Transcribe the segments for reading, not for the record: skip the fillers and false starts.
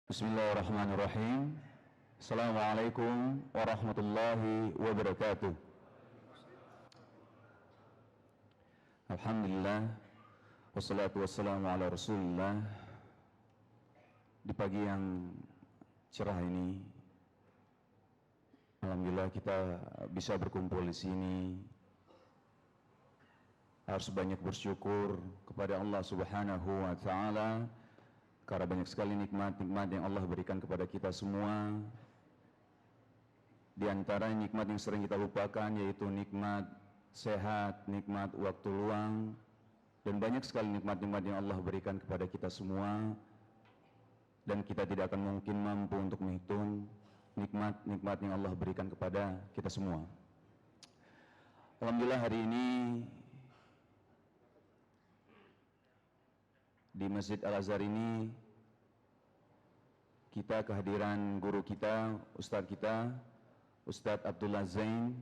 Bismillahirrahmanirrahim. Assalamualaikum warahmatullahi wabarakatuh. Alhamdulillah, wassalatu wassalamu ala rasulillah. Di pagi yang cerah ini, alhamdulillah kita bisa berkumpul di sini. Harus banyak bersyukur kepada Allah Subhanahu wa Ta'ala, karena banyak sekali nikmat-nikmat yang Allah berikan kepada kita semua. Di antara nikmat yang sering kita lupakan yaitu nikmat sehat, nikmat waktu luang, dan banyak sekali nikmat-nikmat yang Allah berikan kepada kita semua, dan kita tidak akan mungkin mampu untuk menghitung nikmat-nikmat yang Allah berikan kepada kita semua. Alhamdulillah, hari ini di Masjid Al-Azhar ini kita kehadiran guru kita, Ustadz Abdullah Zain,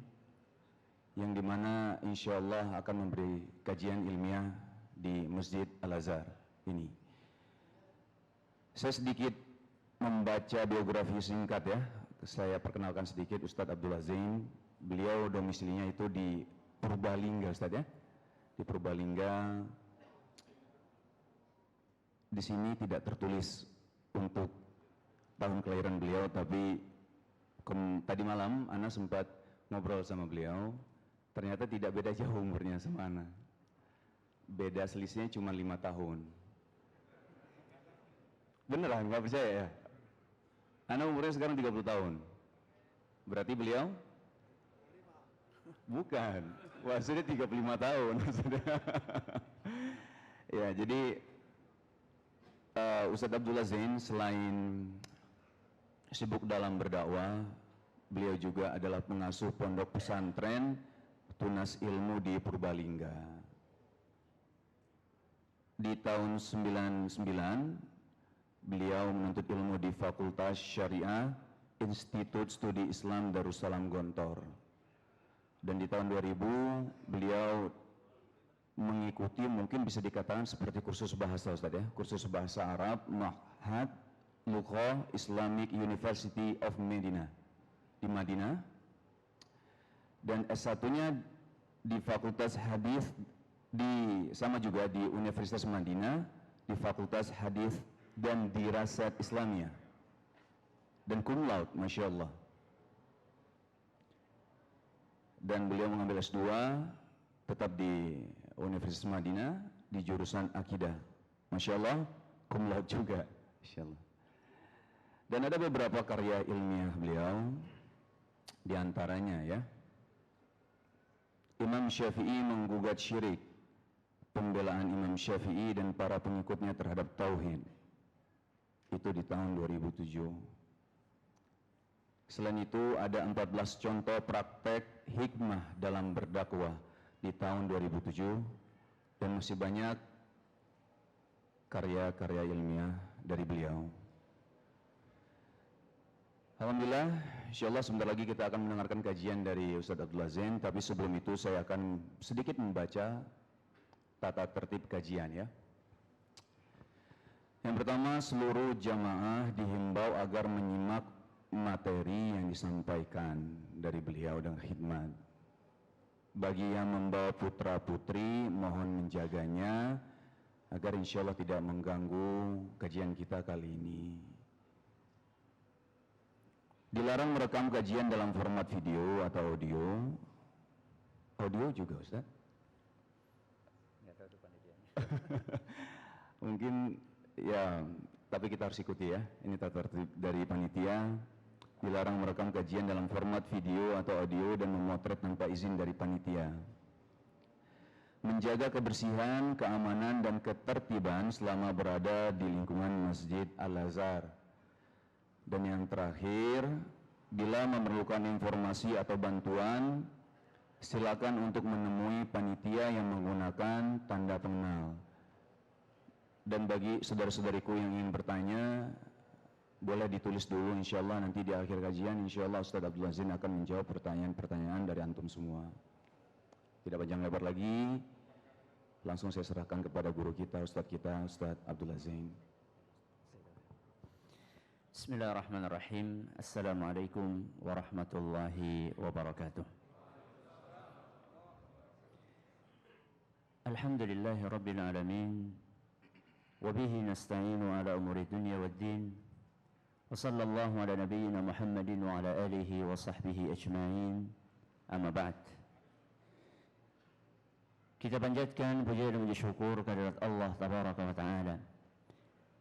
yang dimana insya Allah akan memberi kajian ilmiah di Masjid Al-Azhar ini. Saya sedikit membaca biografi singkat ya. Saya perkenalkan sedikit Ustadz Abdullah Zain. Beliau domisilinya itu di Purbalingga, Ustadz ya, di Purbalingga. Di sini tidak tertulis untuk tahun kelahiran beliau, tapi tadi malam Ana sempat ngobrol sama beliau, ternyata tidak beda jauh umurnya sama Ana. Beda selisihnya cuma 5 tahun. Beneran, nggak percaya ya? Ana umurnya sekarang 30 tahun. Berarti beliau? Bukan. Wah, sudah 35 tahun. Ya, jadi Ustadz Abdullah Zain selain sibuk dalam berdakwah, beliau juga adalah pengasuh pondok pesantren Tunas Ilmu di Purbalingga. Di tahun 99 beliau menuntut ilmu di Fakultas Syariah Institut Studi Islam Darussalam Gontor. Dan di tahun 2000 beliau mengikuti, mungkin bisa dikatakan seperti kursus bahasa, Ustaz ya, kursus bahasa Arab Ma'had Lughah Islamic University of Medina di Madinah, dan S1-nya di Fakultas Hadis sama juga di Universitas Madinah di Fakultas Hadis dan Dirasat Islamiyah, dan cum laude, Masya Allah. Dan beliau mengambil S2 tetap di Universitas Madinah di jurusan Akidah, Masya Allah, cum laude juga, Masya Allah. Dan ada beberapa karya ilmiah beliau, diantaranya ya, Imam Syafi'i menggugat syirik, pembelaan Imam Syafi'i dan para pengikutnya terhadap tauhid, itu di tahun 2007. Selain itu ada 14 contoh praktek hikmah dalam berdakwah di tahun 2007, dan masih banyak karya-karya ilmiah dari beliau. Alhamdulillah, insyaallah sebentar lagi kita akan mendengarkan kajian dari Ustadz Abdullah Zain, tapi sebelum itu saya akan sedikit membaca tata tertib kajian ya. Yang pertama, seluruh jamaah dihimbau agar menyimak materi yang disampaikan dari beliau dengan khidmat. Bagi yang membawa putra-putri, mohon menjaganya agar insya Allah tidak mengganggu kajian kita kali ini. Dilarang merekam kajian dalam format video atau audio. Audio juga, Ustaz? Nggak tahu itu panitianya. Mungkin ya, tapi kita harus ikuti ya. Ini tata tertib dari panitia. Dilarang merekam kajian dalam format video atau audio dan memotret tanpa izin dari panitia. Menjaga kebersihan, keamanan, dan ketertiban selama berada di lingkungan Masjid Al-Azhar. Dan yang terakhir, bila memerlukan informasi atau bantuan, silakan untuk menemui panitia yang menggunakan tanda pengenal. Dan bagi saudara-saudariku yang ingin bertanya, boleh ditulis dulu, insya Allah nanti di akhir kajian insya Allah Ustadz Abdullah Zain akan menjawab pertanyaan-pertanyaan dari antum semua. Tidak panjang lebar lagi, langsung saya serahkan kepada guru kita, Ustadz Abdullah Zain. Bismillahirrahmanirrahim. Assalamualaikum warahmatullahi wabarakatuh. Alhamdulillahi rabbil alamin. Wabihi nasta'inu ala umuri dunya waddin. Wa sallallahu ala nabiyyina Muhammadin wa ala alihi wa sahbihi ajma'in. Amma ba'd. Kita panjatkan puja dan puji syukur kehadirat Allah tabaraka wa ta'ala.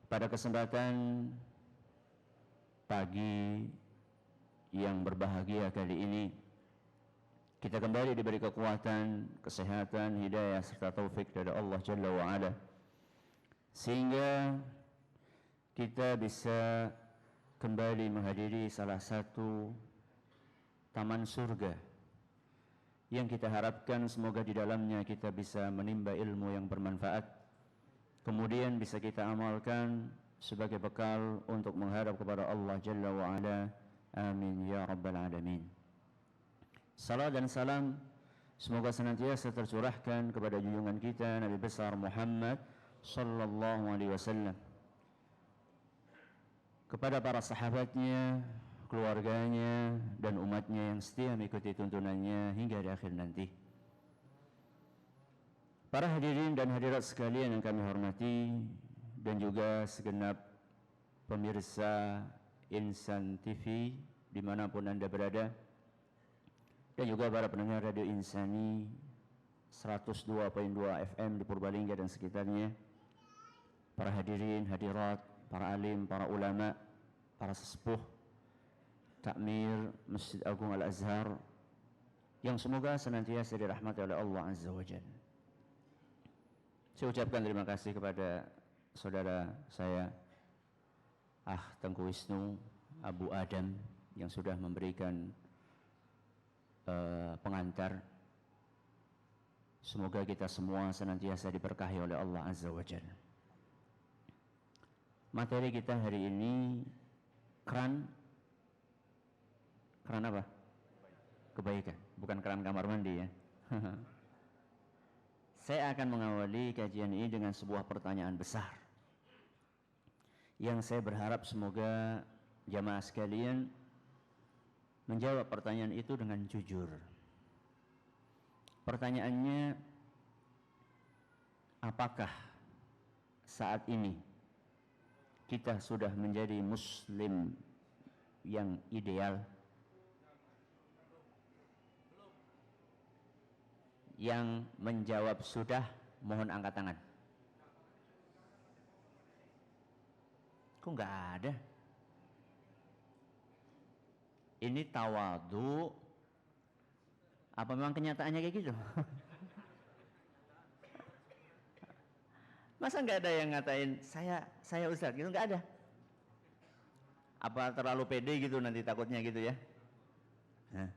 Pada kesempatan pagi yang berbahagia kali ini, kita kembali diberi kekuatan, kesehatan, hidayah serta taufik dari Allah Jalla wa'ala, sehingga kita bisa kembali menghadiri salah satu taman surga yang kita harapkan semoga di dalamnya kita bisa menimba ilmu yang bermanfaat, kemudian bisa kita amalkan sebagai bekal untuk menghadap kepada Allah Jalla wa'ala. Amin ya rabbal alamin. Salam dan salam semoga senantiasa tercurahkan kepada junjungan kita Nabi besar Muhammad sallallahu alaihi wasallam, kepada para sahabatnya, keluarganya, dan umatnya yang setia mengikuti tuntunannya hingga di akhir nanti. Para hadirin dan hadirat sekalian yang kami hormati, dan juga segenap pemirsa Insan TV dimanapun Anda berada, dan juga para pendengar Radio Insani 102.2 FM di Purbalingga dan sekitarnya, para hadirin, hadirat, para alim, para ulama, para sesepuh takmir Masjid Agung Al-Azhar, yang semoga senantiasa dirahmati oleh Allah Azza wa Jalla. Saya ucapkan terima kasih kepada saudara saya Tengku Wisnu Abu Adam yang sudah memberikan pengantar. Semoga kita semua senantiasa diberkahi oleh Allah Azza wa Jalla. Materi kita hari ini keran apa? Kebaikan, bukan keran kamar mandi ya. Saya akan mengawali kajian ini dengan sebuah pertanyaan besar yang saya berharap semoga jamaah sekalian menjawab pertanyaan itu dengan jujur. Pertanyaannya, apakah saat ini kita sudah menjadi muslim yang ideal? Yang menjawab sudah, mohon angkat tangan. Kok nggak ada? Ini tawadu apa memang kenyataannya kayak gitu? Masa nggak ada yang ngatain saya Ustadz gitu? Nggak ada. Apa terlalu pede gitu nanti takutnya gitu ya? Nah.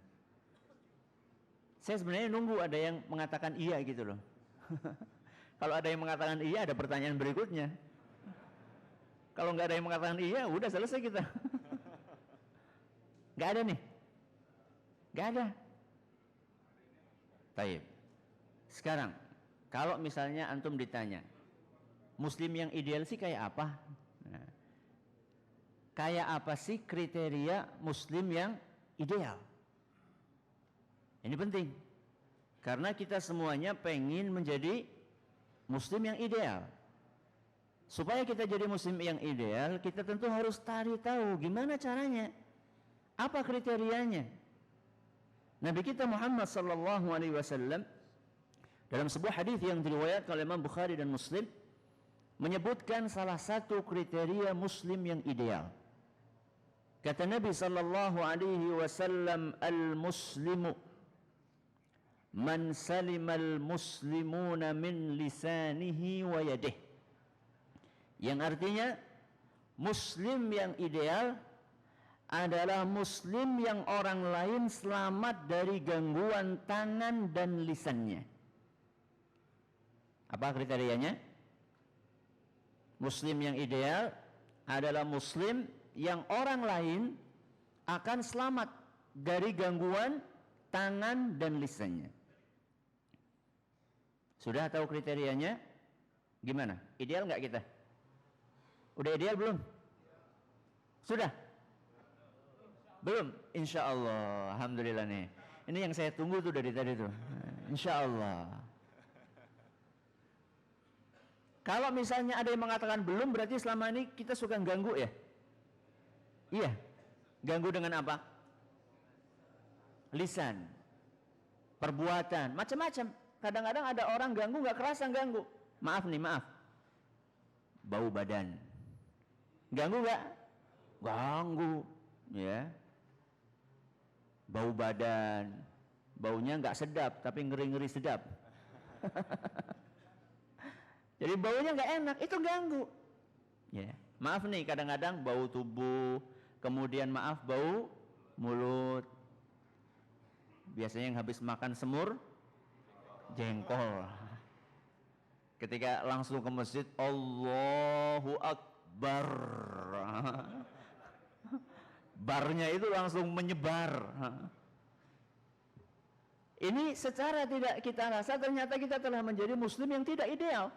Saya sebenarnya nunggu ada yang mengatakan iya gitu loh. Kalau ada yang mengatakan iya, ada pertanyaan berikutnya. Kalau nggak ada yang mengatakan iya, udah selesai kita. Nggak ada nih. Nggak ada. Baik. Sekarang, kalau misalnya antum ditanya, muslim yang ideal sih kayak apa? Nah, kayak apa sih kriteria muslim yang ideal? Ini penting, karena kita semuanya pengen menjadi muslim yang ideal. Supaya kita jadi muslim yang ideal, kita tentu harus tahu gimana caranya, apa kriterianya. Nabi kita Muhammad sallallahu alaihi wasallam dalam sebuah hadis yang diriwayatkan oleh Imam Bukhari dan Muslim menyebutkan salah satu kriteria muslim yang ideal. Kata Nabi sallallahu alaihi wasallam, al-muslimu man salimal muslimuna min lisanihi wa yadihi. Yang artinya muslim yang ideal adalah muslim yang orang lain selamat dari gangguan tangan dan lisannya. Apa kriterianya? Muslim yang ideal adalah muslim yang orang lain akan selamat dari gangguan tangan dan lisannya. Sudah tahu kriterianya? Gimana? Ideal nggak kita? Udah ideal belum? Sudah? Belum? Insya Allah. Alhamdulillah nih. Ini yang saya tunggu tuh dari tadi tuh. Insya Allah. Kalau misalnya ada yang mengatakan belum, berarti selama ini kita suka ganggu ya? Iya. Ganggu dengan apa? Lisan, perbuatan, macam-macam. Kadang-kadang ada orang ganggu nggak kerasa ganggu. Maaf nih, maaf. Bau badan. Ganggu nggak? Ganggu, ya. Bau badan. Baunya nggak sedap, tapi ngeri-ngeri sedap. Jadi baunya nggak enak, itu ganggu. Ya. Maaf nih, kadang-kadang bau tubuh, kemudian maaf bau mulut. Biasanya yang habis makan semur, jengkol. Ketika langsung ke masjid, Allahu Akbar. Barnya itu langsung menyebar. Ini secara tidak kita rasa ternyata kita telah menjadi muslim yang tidak ideal.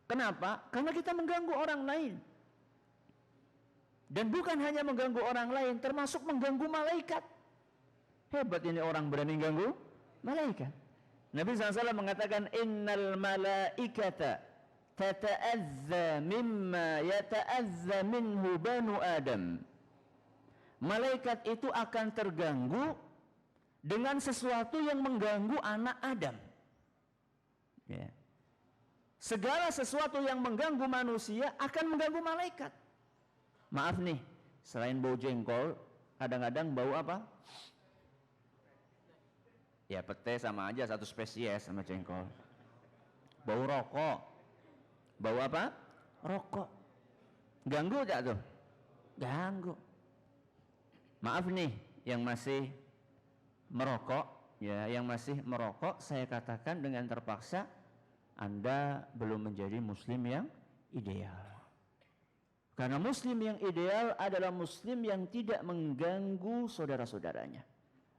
Kenapa? Karena kita mengganggu orang lain. Dan bukan hanya mengganggu orang lain, termasuk mengganggu malaikat. Hebat ini orang berani ganggu malaikat. Nabi SAW mengatakan, innal malaikata tata'azza mimma yata'azza minhu banu Adam. Malaikat itu akan terganggu dengan sesuatu yang mengganggu anak Adam. Ya. Segala sesuatu yang mengganggu manusia akan mengganggu malaikat. Maaf nih, selain bau jengkol, kadang-kadang bau apa? Ya pete sama aja, satu spesies sama jengkol. Bau rokok. Bau apa? Rokok. Ganggu tak tuh? Ganggu. Maaf nih, yang masih merokok, ya, yang masih merokok, saya katakan dengan terpaksa, Anda belum menjadi muslim yang ideal. Karena muslim yang ideal adalah muslim yang tidak mengganggu saudara-saudaranya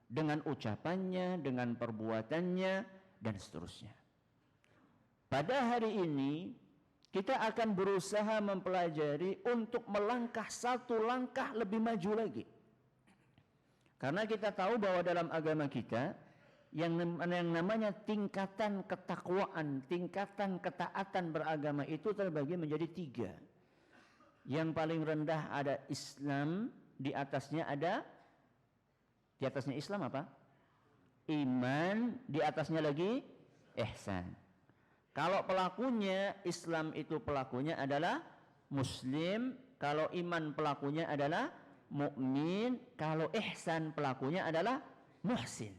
dengan ucapannya, dengan perbuatannya, dan seterusnya. Pada hari ini kita akan berusaha mempelajari untuk melangkah satu langkah lebih maju lagi. Karena kita tahu bahwa dalam agama kita yang namanya tingkatan ketakwaan, tingkatan ketaatan beragama itu terbagi menjadi 3. Yang paling rendah ada Islam, di atasnya Islam apa? Iman, di atasnya lagi ihsan. Kalau pelakunya Islam itu pelakunya adalah Muslim, kalau iman pelakunya adalah mukmin, kalau ihsan pelakunya adalah muhsin.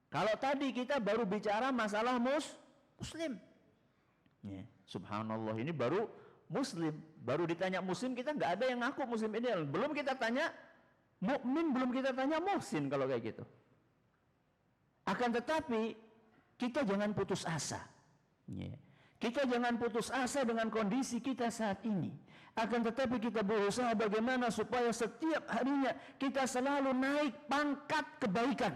Kalau tadi kita baru bicara masalah muslim. Ya, subhanallah, ini baru muslim. Baru ditanya muslim, kita nggak ada yang ngaku muslim ideal. Belum kita tanya mukmin, belum kita tanya muhsin kalau kayak gitu. Akan tetapi kita jangan putus asa. Ya. Kita jangan putus asa dengan kondisi kita saat ini. Akan tetapi kita berusaha bagaimana supaya setiap harinya kita selalu naik pangkat kebaikan.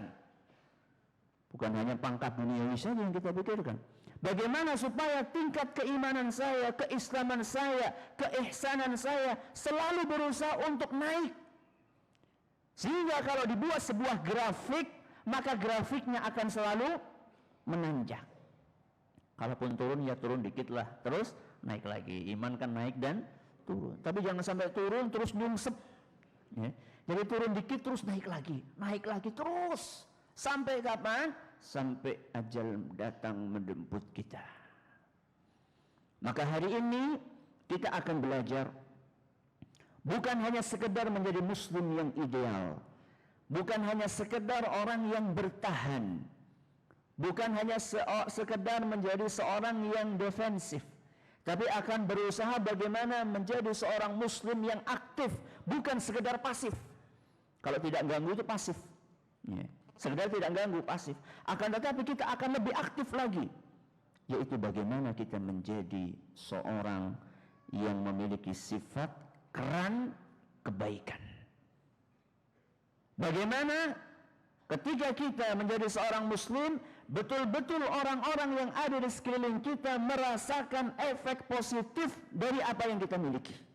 Bukan hanya pangkat duniawi saja yang kita pikirkan. Bagaimana supaya tingkat keimanan saya, keislaman saya, keihsanan saya selalu berusaha untuk naik. Sehingga kalau dibuat sebuah grafik, maka grafiknya akan selalu menanjak. Kalaupun turun, ya turun dikit lah, terus naik lagi. Iman kan naik dan turun. Tapi jangan sampai turun terus nyungsep. Ya. Jadi turun dikit terus naik lagi terus. Sampai kapan? Sampai ajal datang menjemput kita. Maka hari ini kita akan belajar bukan hanya sekedar menjadi muslim yang ideal, bukan hanya sekedar orang yang bertahan, bukan hanya sekedar menjadi seorang yang defensif, tapi akan berusaha bagaimana menjadi seorang muslim yang aktif, bukan sekedar pasif. Kalau tidak ganggu itu pasif. Ya. Sekedar tidak ganggu, pasif. Akan tetapi kita akan lebih aktif lagi, yaitu bagaimana kita menjadi seorang yang memiliki sifat keran kebaikan. Bagaimana ketika kita menjadi seorang muslim, betul-betul orang-orang yang ada di sekeliling kita merasakan efek positif dari apa yang kita miliki.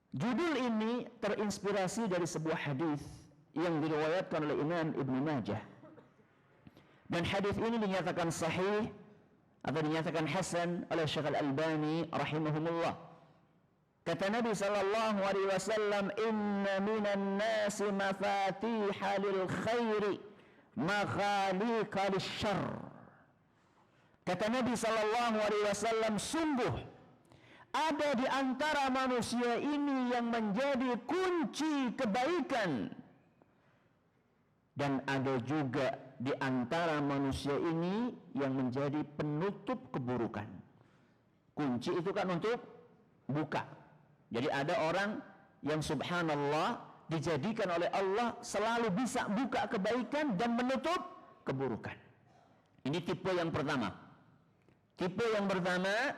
Judul ini terinspirasi dari sebuah hadis yang diriwayatkan oleh Imam Ibnu Majah. Dan hadis ini dinyatakan sahih atau dinyatakan hasan oleh Syekh Al-Albani rahimahumullah. Kata Nabi sallallahu alaihi wasallam, "Inna minan nasi mafatiha lil khairi maghaliqa lisyarr." Kata Nabi sallallahu alaihi wasallam, sungguh ada di antara manusia ini yang menjadi kunci kebaikan, dan ada juga di antara manusia ini yang menjadi penutup keburukan. Kunci itu kan untuk buka. Jadi ada orang yang subhanallah dijadikan oleh Allah selalu bisa buka kebaikan dan menutup keburukan. Ini tipe yang pertama. Tipe yang pertama,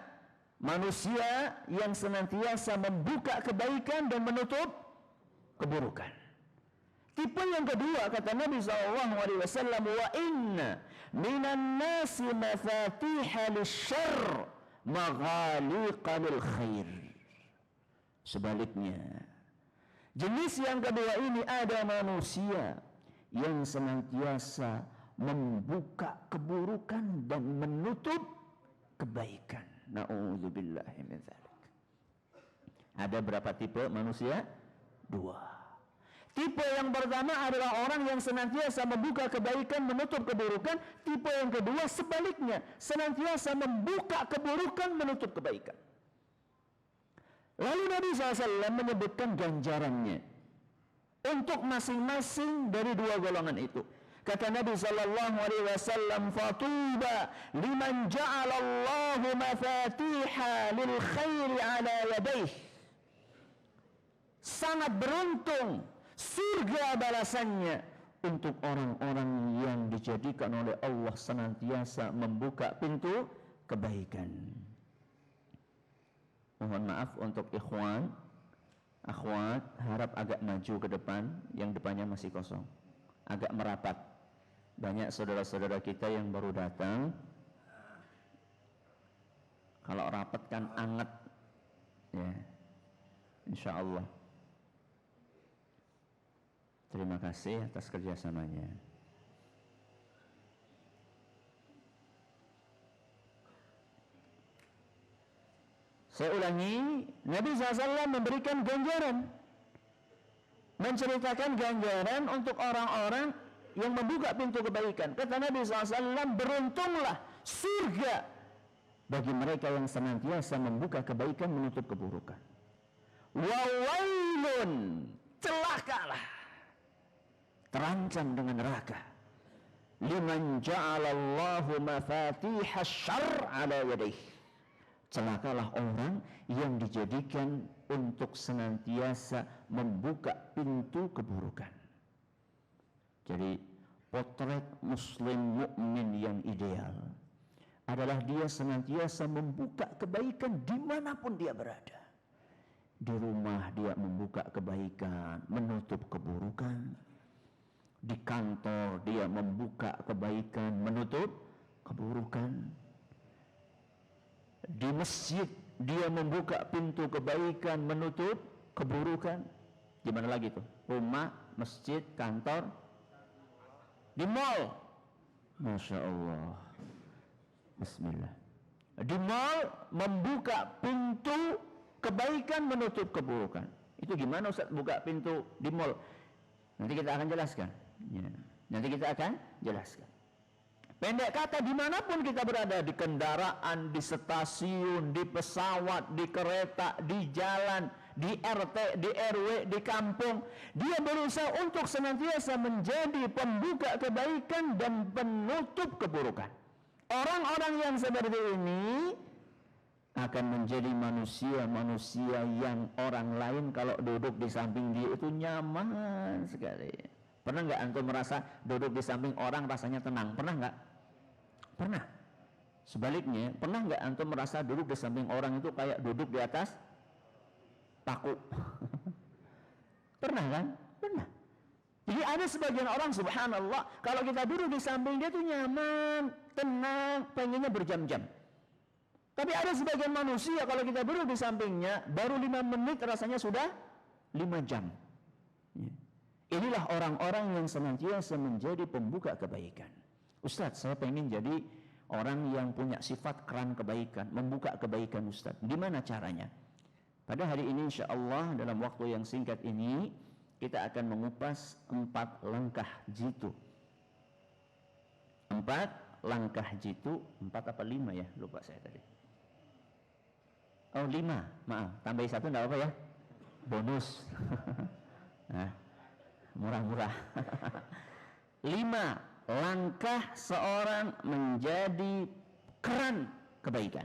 manusia yang senantiasa membuka kebaikan dan menutup keburukan. Tipe yang kedua, kata Nabi SAW, wa inna minan nasi mafatiha lisyarr maghaliqa lil khair. Sebaliknya, jenis yang kedua ini ada manusia yang senantiasa membuka keburukan dan menutup kebaikan. Na'udzubillahi min dzalik. Ada berapa tipe manusia? Dua. Tipe yang pertama adalah orang yang senantiasa membuka kebaikan, menutup keburukan. Tipe yang kedua sebaliknya, senantiasa membuka keburukan, menutup kebaikan. Lalu Nabi SAW menyebutkan ganjarannya untuk masing-masing dari dua golongan itu. Kata Nabi sallallahu alaihi wasallam, "Fatuba liman ja'ala Allahu mafatiha lil khairi ala yadayhi." Sangat beruntung, surga balasannya untuk orang-orang yang dijadikan oleh Allah senantiasa membuka pintu kebaikan. Mohon maaf untuk ikhwan, akhwat, harap agak maju ke depan, yang depannya masih kosong. Agak merapat. Banyak saudara-saudara kita yang baru datang. Kalau rapat kan anget, ya, insya Allah. Terima kasih atas kerjasamanya. Saya ulangi, Nabi SAW memberikan ganjaran, menceritakan ganjaran untuk orang-orang yang membuka pintu kebaikan. Kata Nabi SAW, beruntunglah surga bagi mereka yang senantiasa membuka kebaikan, menutup keburukan. Wawailun, celakalah, terancam dengan neraka, liman ja'alallahu mafatihas syarr ala yadayhi. Celakalah orang yang dijadikan untuk senantiasa membuka pintu keburukan. Jadi potret muslim mukmin yang ideal adalah dia senantiasa membuka kebaikan dimanapun dia berada. Di rumah dia membuka kebaikan, menutup keburukan. Di kantor dia membuka kebaikan, menutup keburukan. Di masjid dia membuka pintu kebaikan, menutup keburukan. Di mana lagi tuh? Rumah, masjid, kantor. Di mall, Masya Allah, Bismillah. Di mall membuka pintu kebaikan, menutup keburukan. Itu gimana Ustaz buka pintu di mall? Nanti kita akan jelaskan. Ya. Nanti kita akan jelaskan. Pendek kata, dimanapun kita berada, di kendaraan, di stasiun, di pesawat, di kereta, di jalan, di RT, di RW, di kampung, dia berusaha untuk senantiasa menjadi pembuka kebaikan dan penutup keburukan. Orang-orang yang seperti ini akan menjadi manusia-manusia yang orang lain kalau duduk di samping dia itu nyaman sekali. Pernah nggak antum merasa duduk di samping orang rasanya tenang? Pernah nggak? Pernah. Sebaliknya, pernah nggak antum merasa duduk di samping orang itu kayak duduk di atas paku? Pernah kan? Pernah. Jadi ada sebagian orang subhanallah, kalau kita duduk di samping dia tuh nyaman, tenang, pengennya berjam-jam. Tapi ada sebagian manusia kalau kita duduk di sampingnya, baru 5 menit rasanya sudah 5 jam. Ya. Inilah orang-orang yang senantiasa menjadi pembuka kebaikan. Ustadz, saya pengen jadi orang yang punya sifat keran kebaikan, membuka kebaikan Ustadz. Gimana caranya? Pada hari ini insya Allah dalam waktu yang singkat ini, kita akan mengupas 4 langkah jitu. 4 langkah jitu, 4 apa 5 ya? Lupa saya tadi. Oh 5, maaf, tambahin 1 enggak apa ya? Bonus. Nah, murah-murah. 5 langkah seorang menjadi keran kebaikan.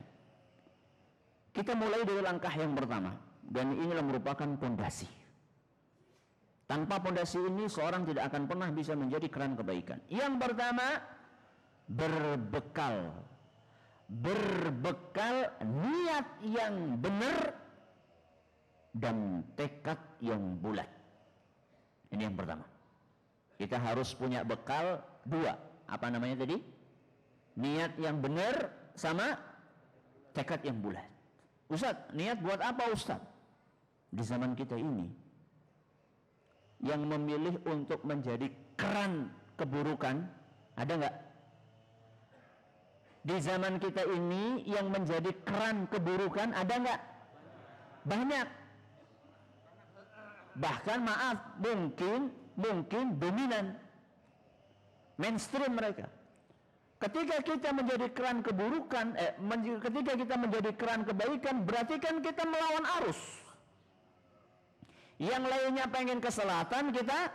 Kita mulai dari langkah yang pertama, dan inilah merupakan pondasi. Tanpa pondasi ini seorang tidak akan pernah bisa menjadi keran kebaikan. Yang pertama, berbekal niat yang benar dan tekad yang bulat. Ini yang pertama. Kita harus punya bekal 2. Apa namanya tadi? Niat yang benar sama tekad yang bulat. Ustadz, niat buat apa Ustadz? Di zaman kita ini, yang memilih untuk menjadi keran keburukan, ada nggak? Di zaman kita ini, yang menjadi keran keburukan, ada nggak? Banyak. Bahkan maaf, mungkin dominan, mainstream mereka. Ketika kita menjadi keran keburukan, ketika kita menjadi keran kebaikan, berarti kan kita melawan arus. Yang lainnya pengen ke selatan, kita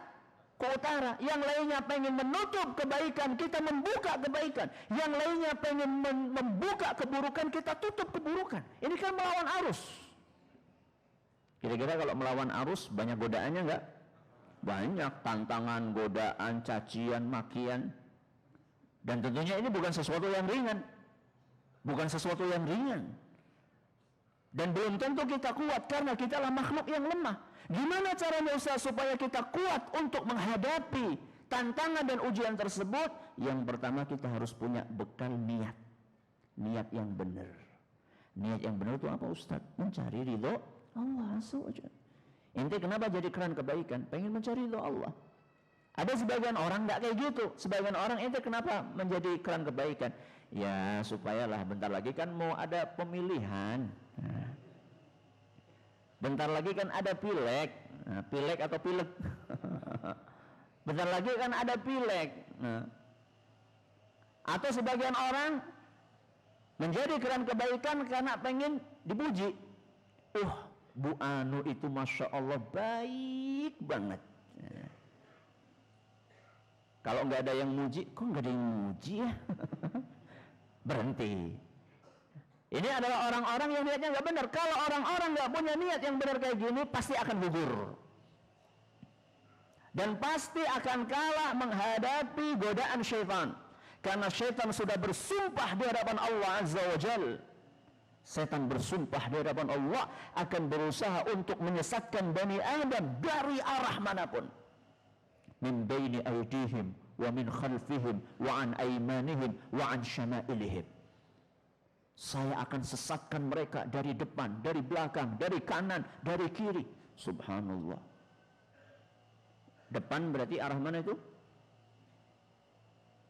ke utara. Yang lainnya pengen menutup kebaikan, kita membuka kebaikan. Yang lainnya pengen membuka keburukan, kita tutup keburukan. Ini kan melawan arus. Kira-kira kalau melawan arus, banyak godaannya enggak? Banyak tantangan, godaan, cacian, makian. Dan tentunya ini bukan sesuatu yang ringan. Bukan sesuatu yang ringan. Dan belum tentu kita kuat karena kita adalah makhluk yang lemah. Gimana caranya Ustaz supaya kita kuat untuk menghadapi tantangan dan ujian tersebut? Yang pertama kita harus punya bekal niat. Niat yang benar. Niat yang benar itu apa Ustaz? Mencari ridho Allah SWT. Ente kenapa jadi keran kebaikan? Pengen mencari ridho Allah. Ada sebagian orang nggak kayak gitu. Sebagian orang ente kenapa menjadi keran kebaikan? Ya supayalah bentar lagi kan mau ada pemilihan. Nah, bentar lagi kan ada pileg. Nah, pileg atau pileg. Bentar lagi kan ada pileg. Nah, atau sebagian orang menjadi keran kebaikan karena pengen dipuji. Bu Anu itu Masya Allah baik banget. Nah, kalau nggak ada yang muji, kok nggak ada yang muji ya? Berhenti. Ini adalah orang-orang yang niatnya nggak benar. Kalau orang-orang nggak punya niat yang benar kayak gini, pasti akan gugur. Dan pasti akan kalah menghadapi godaan syaitan. Karena syaitan sudah bersumpah di hadapan Allah Azza wa Jal. Setan bersumpah di hadapan Allah akan berusaha untuk menyesatkan Bani Adam dari arah manapun. Min baini aydihim wa min khalfihim wa an aymanihim wa an syama'ilihim. Saya akan sesatkan mereka dari depan, dari belakang, dari kanan, dari kiri. Subhanallah. Depan berarti arah mana itu?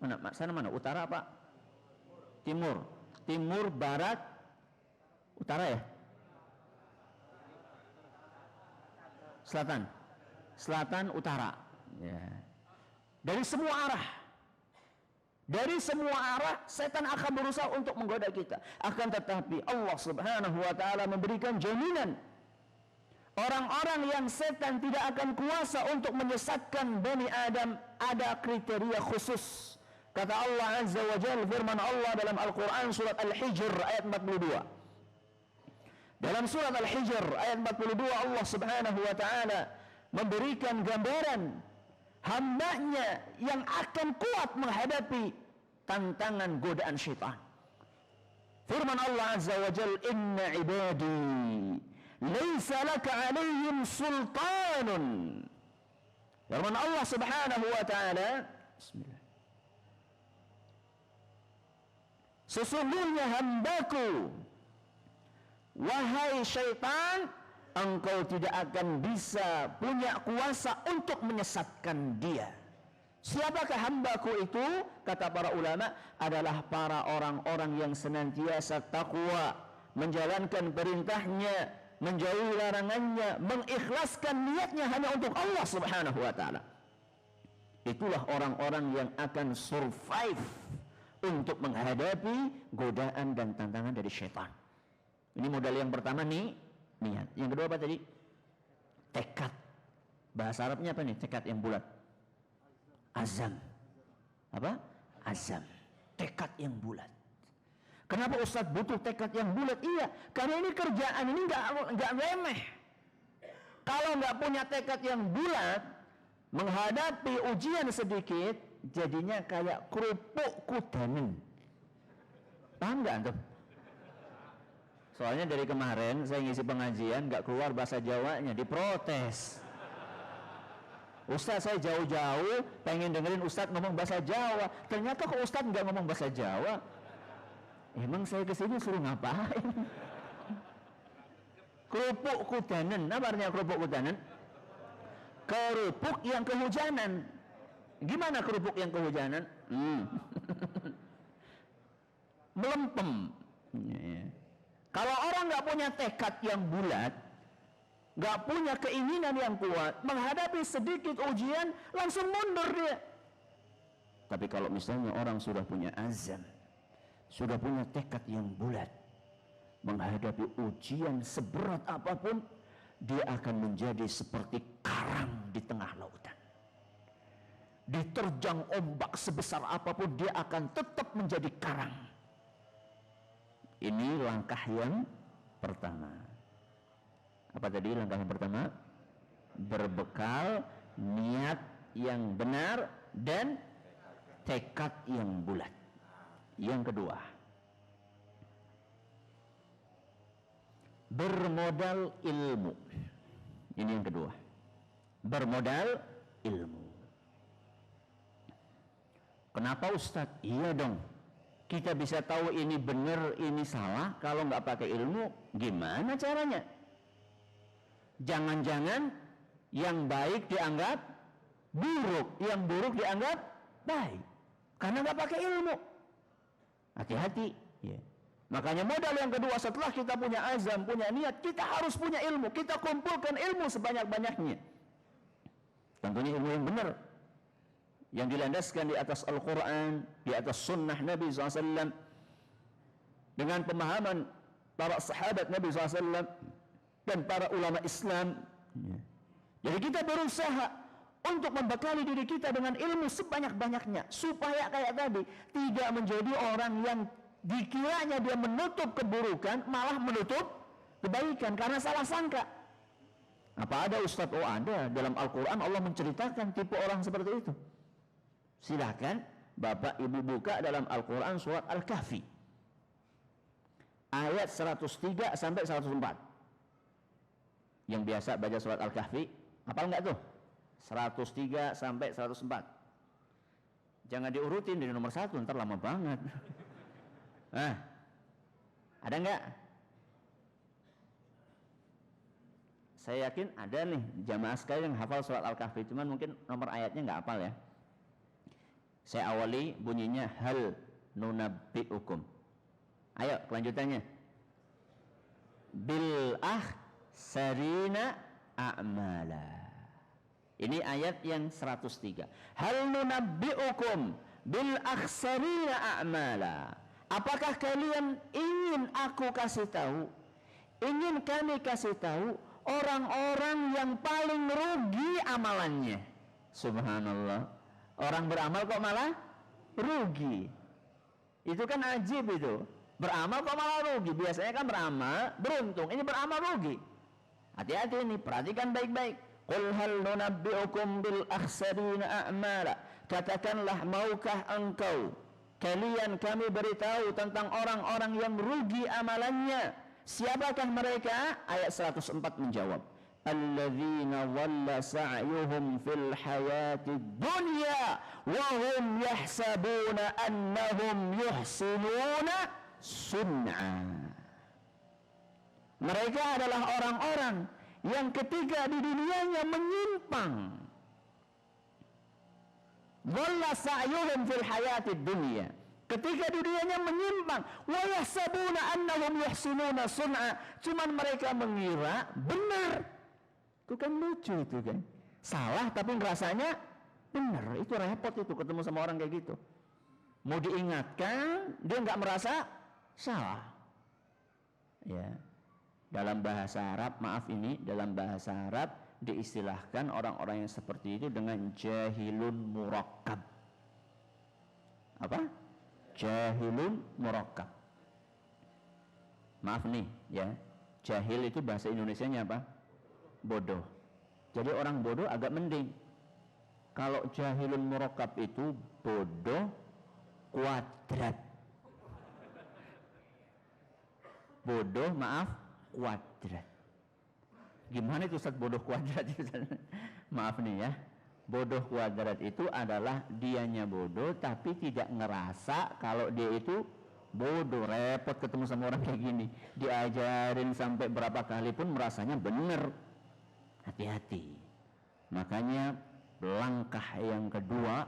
Mana? Sana mana? Utara apa? Timur. Timur, barat, utara ya? Selatan. Selatan, utara. Ya. Dari semua arah. Dari semua arah setan akan berusaha untuk menggoda kita. Akan tetapi Allah Subhanahu wa taala memberikan jaminan. Orang-orang yang setan tidak akan kuasa untuk menyesatkan Bani Adam, ada kriteria khusus. Kata Allah Azza wa Jalla, firman Allah dalam Al-Quran surat Al-Hijr ayat 42. Dalam surat Al-Hijr ayat 42 Allah Subhanahu wa taala memberikan gambaran hambanya yang akan kuat menghadapi tantangan godaan syaitan. Firman Allah Azza wa Jalla, inna ibadi laysa laka alaihim sultanun. Firman Allah Subhanahu wa taala, bismillah, sesungguhnya hambaku wahai syaitan, engkau tidak akan bisa punya kuasa untuk menyesatkan dia. Siapakah hambaku itu? Kata para ulama, adalah para orang-orang yang senantiasa takwa, menjalankan perintahnya, menjauhi larangannya, mengikhlaskan niatnya hanya untuk Allah Subhanahu wa taala. Itulah orang-orang yang akan survive untuk menghadapi godaan dan tantangan dari syaitan. Ini modal yang pertama nih, niat. Yang kedua apa tadi? Tekad. Bahasa Arabnya apa nih? Tekad yang bulat. Azam. Apa? Azam. Tekad yang bulat. Kenapa Ustaz butuh tekad yang bulat? Iya, karena ini kerjaan ini nggak remeh. Kalau nggak punya tekad yang bulat, menghadapi ujian sedikit, jadinya kayak kerupuk kudanen. Paham nggak antum? Soalnya dari kemarin saya ngisi pengajian nggak keluar bahasa Jawanya, diprotes. Ustaz, saya jauh-jauh pengen dengerin Ustaz ngomong bahasa Jawa. Ternyata kok Ustaz nggak ngomong bahasa Jawa. Emang saya kesini suruh ngapain? Kerupuk kudanen. Apa artinya kerupuk kudanen? Kerupuk yang kehujanan. Gimana kerupuk yang kehujanan? Melempem. Kalau orang nggak punya tekad yang bulat, nggak punya keinginan yang kuat, menghadapi sedikit ujian langsung mundur dia. Tapi kalau misalnya orang sudah punya azam, sudah punya tekad yang bulat, menghadapi ujian seberat apapun, dia akan menjadi seperti karang di tengah lautan. Diterjang ombak sebesar apapun, dia akan tetap menjadi karang. Ini langkah yang pertama. Apa tadi langkah yang pertama? Berbekal niat yang benar dan tekad yang bulat. Yang kedua, bermodal ilmu. Ini yang kedua, bermodal ilmu. Kenapa Ustadz? Iya dong, kita bisa tahu ini benar, ini salah kalau nggak pakai ilmu. Gimana caranya? Jangan-jangan yang baik dianggap buruk, yang buruk dianggap baik, karena nggak pakai ilmu. Hati-hati, ya. Makanya modal yang kedua, setelah kita punya azam, punya niat, kita harus punya ilmu. Kita kumpulkan ilmu sebanyak-banyaknya. Tentunya ilmu yang benar, yang dilandaskan di atas Al-Quran, di atas sunnah Nabi SAW, dengan pemahaman para sahabat Nabi SAW dan para ulama Islam. Jadi kita berusaha untuk membekali diri kita dengan ilmu sebanyak-banyaknya, supaya kayak tadi, tidak menjadi orang yang dikiranya dia menutup keburukan, malah menutup kebaikan karena salah sangka. Apa ada Ustadz? Oh ada, dalam Al-Quran Allah menceritakan tipe orang seperti itu. Silakan Bapak Ibu buka dalam Al-Quran surat Al-Kahfi ayat 103 sampai 104. Yang biasa baca surat Al-Kahfi, hafal nggak tuh? 103 sampai 104. Jangan diurutin dari nomor 1, ntar lama banget. Ada nggak? Saya yakin ada nih jamaah sekalian yang hafal surat Al-Kahfi, cuman mungkin nomor ayatnya nggak hafal ya. Saya awali bunyinya hal nunabbi'ukum. Ayo kelanjutannya. Bil akhsarina a'mala. Ini ayat yang 103. Hal nunabbi'ukum bil akhsarina a'mala. Apakah kalian ingin aku kasih tahu? Ingin kami kasih tahu orang-orang yang paling rugi amalannya. Subhanallah. Orang beramal kok malah rugi. Itu kan ajib itu. Beramal kok malah rugi. Biasanya kan beramal beruntung. Ini beramal rugi. Hati-hati ini, perhatikan baik-baik. Qul hal nunabbi'ukum bil akhsarina a'mala. Katakanlah, maukah engkau, kalian kami beritahu tentang orang-orang yang rugi amalannya. Siapakah mereka? Ayat 104 menjawab, alladzina dhalla sa'yuhum fil hayatid dunya wa hum yahsabuna annahum yuhsinuna sun'a. Mereka adalah orang-orang yang ketika di dunianya menyimpang. Dhalla sa'yuhum fil hayatid dunya. Ketika dunianya menyimpang, wa yahsabuna annahum yuhsinuna sun'a. Cuman mereka mengira benar. Itu kan lucu itu kan. Salah tapi ngerasanya benar. Itu repot itu ketemu sama orang kayak gitu. Mau diingatkan, dia nggak merasa salah. Ya. Dalam bahasa Arab, maaf ini, dalam bahasa Arab diistilahkan orang-orang yang seperti itu dengan jahilun murakkab. Apa? Jahilun murakkab. Maaf nih ya, jahil itu bahasa Indonesianya apa? Bodoh. Jadi orang bodoh agak mending. Kalau jahilun murakkab itu bodoh kuadrat. Bodoh maaf kuadrat. Gimana itu Ustaz bodoh kuadrat itu? Maaf nih ya. Bodoh kuadrat itu adalah dianya bodoh tapi tidak ngerasa kalau dia itu bodoh. Repot ketemu sama orang kayak gini. Diajarin sampai berapa kali pun merasanya benar. Hati-hati. Makanya langkah yang kedua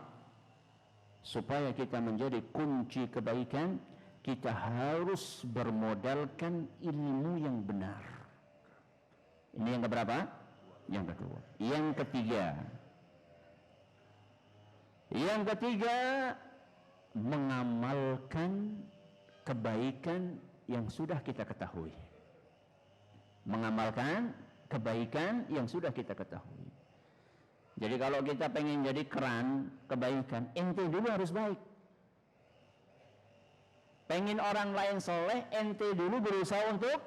supaya kita menjadi kunci kebaikan, kita harus bermodalkan ilmu yang benar. Ini yang keberapa? Yang kedua. Yang ketiga, mengamalkan kebaikan yang sudah kita ketahui. Mengamalkan kebaikan yang sudah kita ketahui. Jadi kalau kita pengen jadi keran kebaikan, ente dulu harus baik. Pengen orang lain soleh, ente dulu berusaha untuk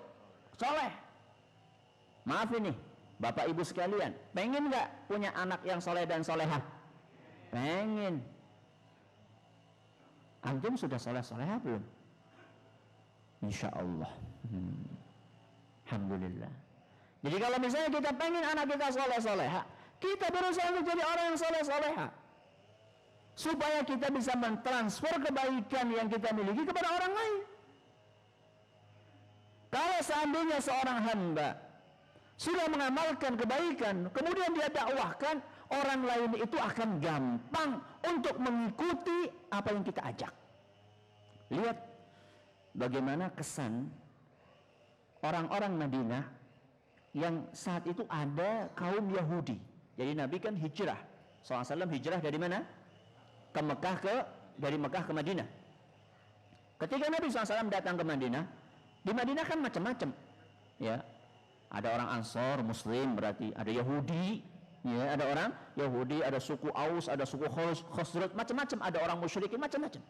soleh. Maaf ini, Bapak Ibu sekalian, pengen nggak punya anak yang soleh dan solehah? Pengen. Antum sudah soleh-solehah belum? Insya Allah. Alhamdulillah. Jadi kalau misalnya kita pengen anak kita soleh-solehah, kita berusaha untuk jadi orang yang soleh-solehah, supaya kita bisa mentransfer kebaikan yang kita miliki kepada orang lain. Kalau seandainya seorang hamba sudah mengamalkan kebaikan, kemudian dia dakwahkan, orang lain itu akan gampang untuk mengikuti apa yang kita ajak. Lihat bagaimana kesan orang-orang Madinah yang saat itu ada kaum Yahudi. Jadi Nabi kan hijrah, SAW hijrah dari mana? Ke Mekah, dari Mekah ke Madinah. Ketika Nabi SAW datang ke Madinah, di Madinah kan macam-macam, ya. Ada orang Ansor, Muslim berarti, ada Yahudi, ya, ada orang Yahudi, ada suku Aus, ada suku Khosraj, macam-macam, ada orang musyrikin, macam-macam.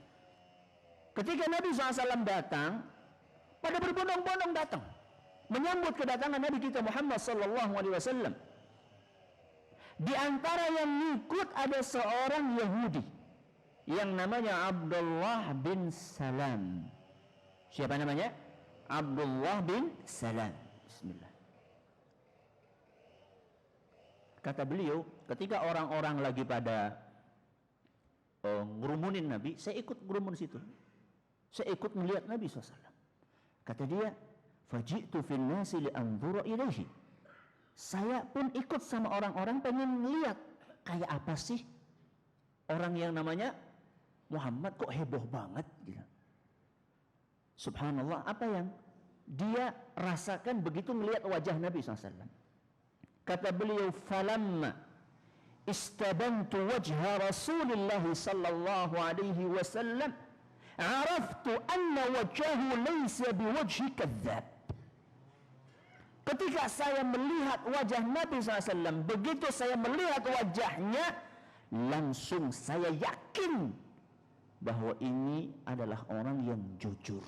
Ketika Nabi SAW datang, pada berbondong-bondong datang menyambut kedatangan Nabi kita Muhammad SAW. Di antara yang ikut ada seorang Yahudi yang namanya Abdullah bin Salam. Siapa namanya? Abdullah bin Salam. Bismillah. Kata beliau, ketika orang-orang lagi pada ngerumunin Nabi, saya ikut ngerumun situ. Saya ikut melihat Nabi SAW. Kata dia, faji'tu fin nasi li'anzura ilaihi. Saya pun ikut sama orang-orang pengen lihat kayak apa sih orang yang namanya Muhammad kok heboh banget gitu. Subhanallah, apa yang dia rasakan begitu melihat wajah Nabi SAW. Kata beliau, falamma istabantu wajha Rasulullah sallallahu alaihi wasallam araftu anna wajhahu laysa biwajhi kadzdzab. Ketika saya melihat wajah Nabi SAW, begitu saya melihat wajahnya, langsung saya yakin bahwa ini adalah orang yang jujur.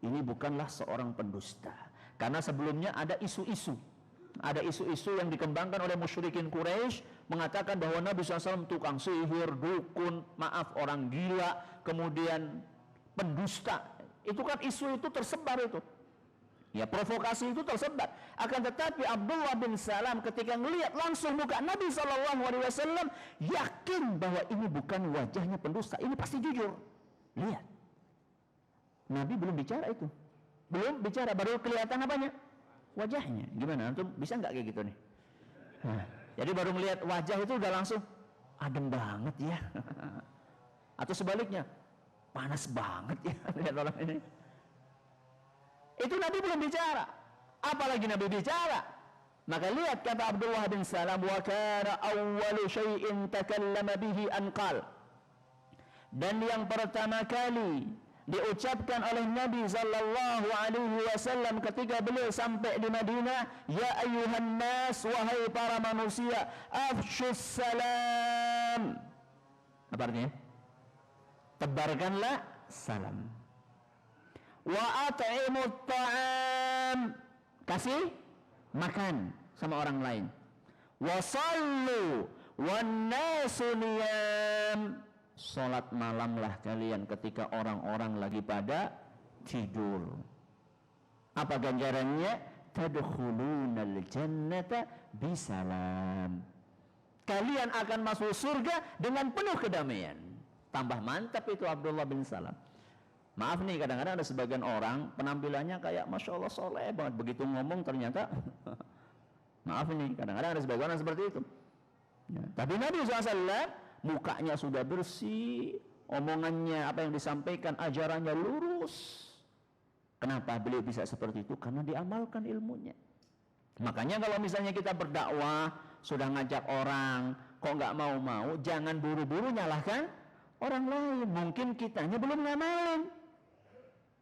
Ini bukanlah seorang pendusta. Karena sebelumnya ada isu-isu. Ada isu-isu yang dikembangkan oleh musyrikin Quraisy mengatakan bahwa Nabi SAW tukang sihir, dukun, maaf orang gila, kemudian pendusta. Itu kan isu itu tersebar itu. Ya, provokasi itu tersebar. Akan tetapi Abdullah bin Salam ketika melihat langsung muka Nabi SAW, yakin bahwa ini bukan wajahnya pendusta, ini pasti jujur. Lihat, Nabi belum bicara itu. Belum bicara, baru kelihatan apanya? Wajahnya. Gimana? Antum bisa nggak kayak gitu nih? Nah, jadi baru melihat wajah itu udah langsung adem banget ya. Atau sebaliknya, panas banget ya lihat orang ini. Itu Nabi belum bicara. Apalagi Nabi bicara. Maka lihat kata Abdullah bin Salam, wa kana awwalu syai'in takallama bihi an qala. Dan yang pertama kali diucapkan oleh Nabi sallallahu alaihi wasallam ketika beliau sampai di Madinah, ya ayyuhan nas, wahai para manusia, afshus salam. Apa artinya? Tebarkanlah salam. Wa at'imut ta'am, kasih makan sama orang lain. Wa sallu wan nasu niyam, salat malamlah kalian ketika orang-orang lagi pada tidur. Apa ganjarannya? Tadkhulunal jannata bisalam, kalian akan masuk surga dengan penuh kedamaian. Tambah mantap itu Abdullah bin Salam. Maaf nih, kadang-kadang ada sebagian orang penampilannya kayak Masya Allah soleh banget, begitu ngomong ternyata maaf nih, kadang-kadang ada sebagian orang seperti itu ya. Tapi Nabi SAW mukanya sudah bersih, omongannya, apa yang disampaikan, ajarannya lurus. Kenapa beliau bisa seperti itu? Karena diamalkan ilmunya. Makanya kalau misalnya kita berdakwah, sudah ngajak orang, kok nggak mau-mau, jangan buru-buru nyalahkan orang lain. Mungkin kitanya belum ngamalin,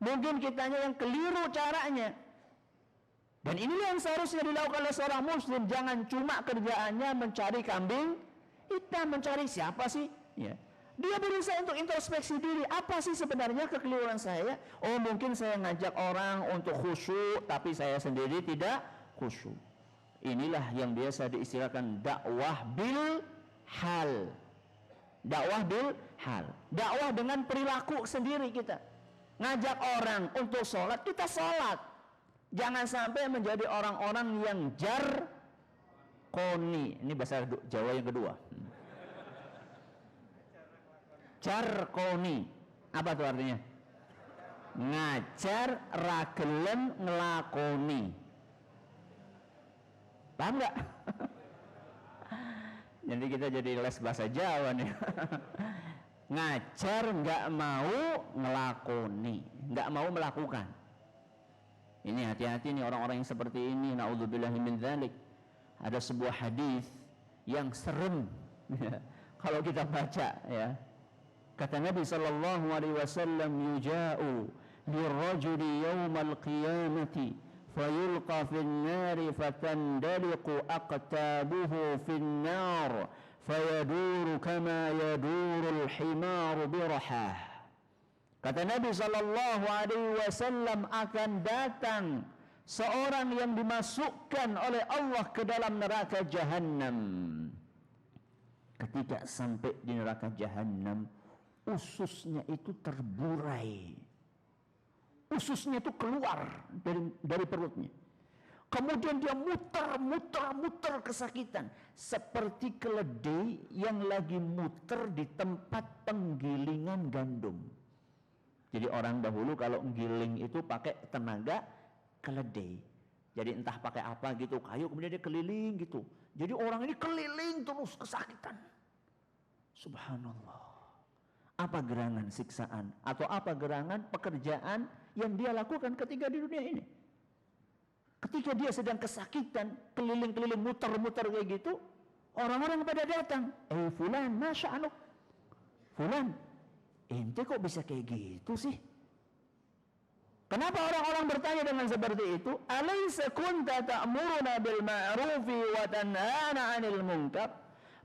mungkin kitanya yang keliru caranya. Dan inilah yang seharusnya dilakukan oleh seorang muslim. Jangan cuma kerjaannya mencari kambing hitam, mencari siapa sih ya. Dia berusaha untuk introspeksi diri, apa sih sebenarnya kekeliruan saya? Oh, mungkin saya ngajak orang untuk khusyuk, tapi saya sendiri tidak khusyuk. Inilah yang biasa diistilahkan dakwah bil hal. Dakwah bil hal, dakwah dengan perilaku sendiri kita. Ngajak orang untuk sholat, kita sholat. Jangan sampai menjadi orang-orang yang jarkoni. Ini bahasa Jawa yang kedua. Jarkoni, apa tuh artinya? Ngajar ragelen ngelakoni. Paham nggak? Jadi kita jadi les bahasa Jawa nih. Ngajar nggak mau ngelakoni, nggak mau melakukan. Ini hati-hati nih orang-orang yang seperti ini. Na'udzubillahi min dzalik. Ada sebuah hadis yang serem kalau kita baca ya. Kata Nabi sallallahu alaihi wasallam, yuja'u lirrajuli yaumal qiyamati fayulqa fin nari fatandaliqu aqtabuhu fin nar fayaduru kama yadurul himaru birahah. Kata Nabi sallallahu alaihi wasallam, akan datang seorang yang dimasukkan oleh Allah ke dalam neraka Jahannam. Ketika sampai di neraka Jahannam, ususnya itu terburai, ususnya itu keluar dari perutnya. Kemudian dia muter kesakitan, seperti keledai yang lagi muter di tempat penggilingan gandum. Jadi orang dahulu kalau menggiling itu pakai tenaga keledai. Jadi entah pakai apa gitu, kayu, kemudian dia keliling gitu. Jadi orang ini keliling terus kesakitan. Subhanallah. Apa gerangan siksaan atau apa gerangan pekerjaan yang dia lakukan ketika di dunia ini? Ketika dia sedang kesakitan, keliling-keliling muter-muter kayak gitu, orang-orang pada datang, fulan, masya Allah, fulan, ente kok bisa kayak gitu sih? Kenapa orang-orang bertanya dengan seperti itu? Alaysa kunta ta'muruna bil ma'rufi wa tanhana 'anil munkar?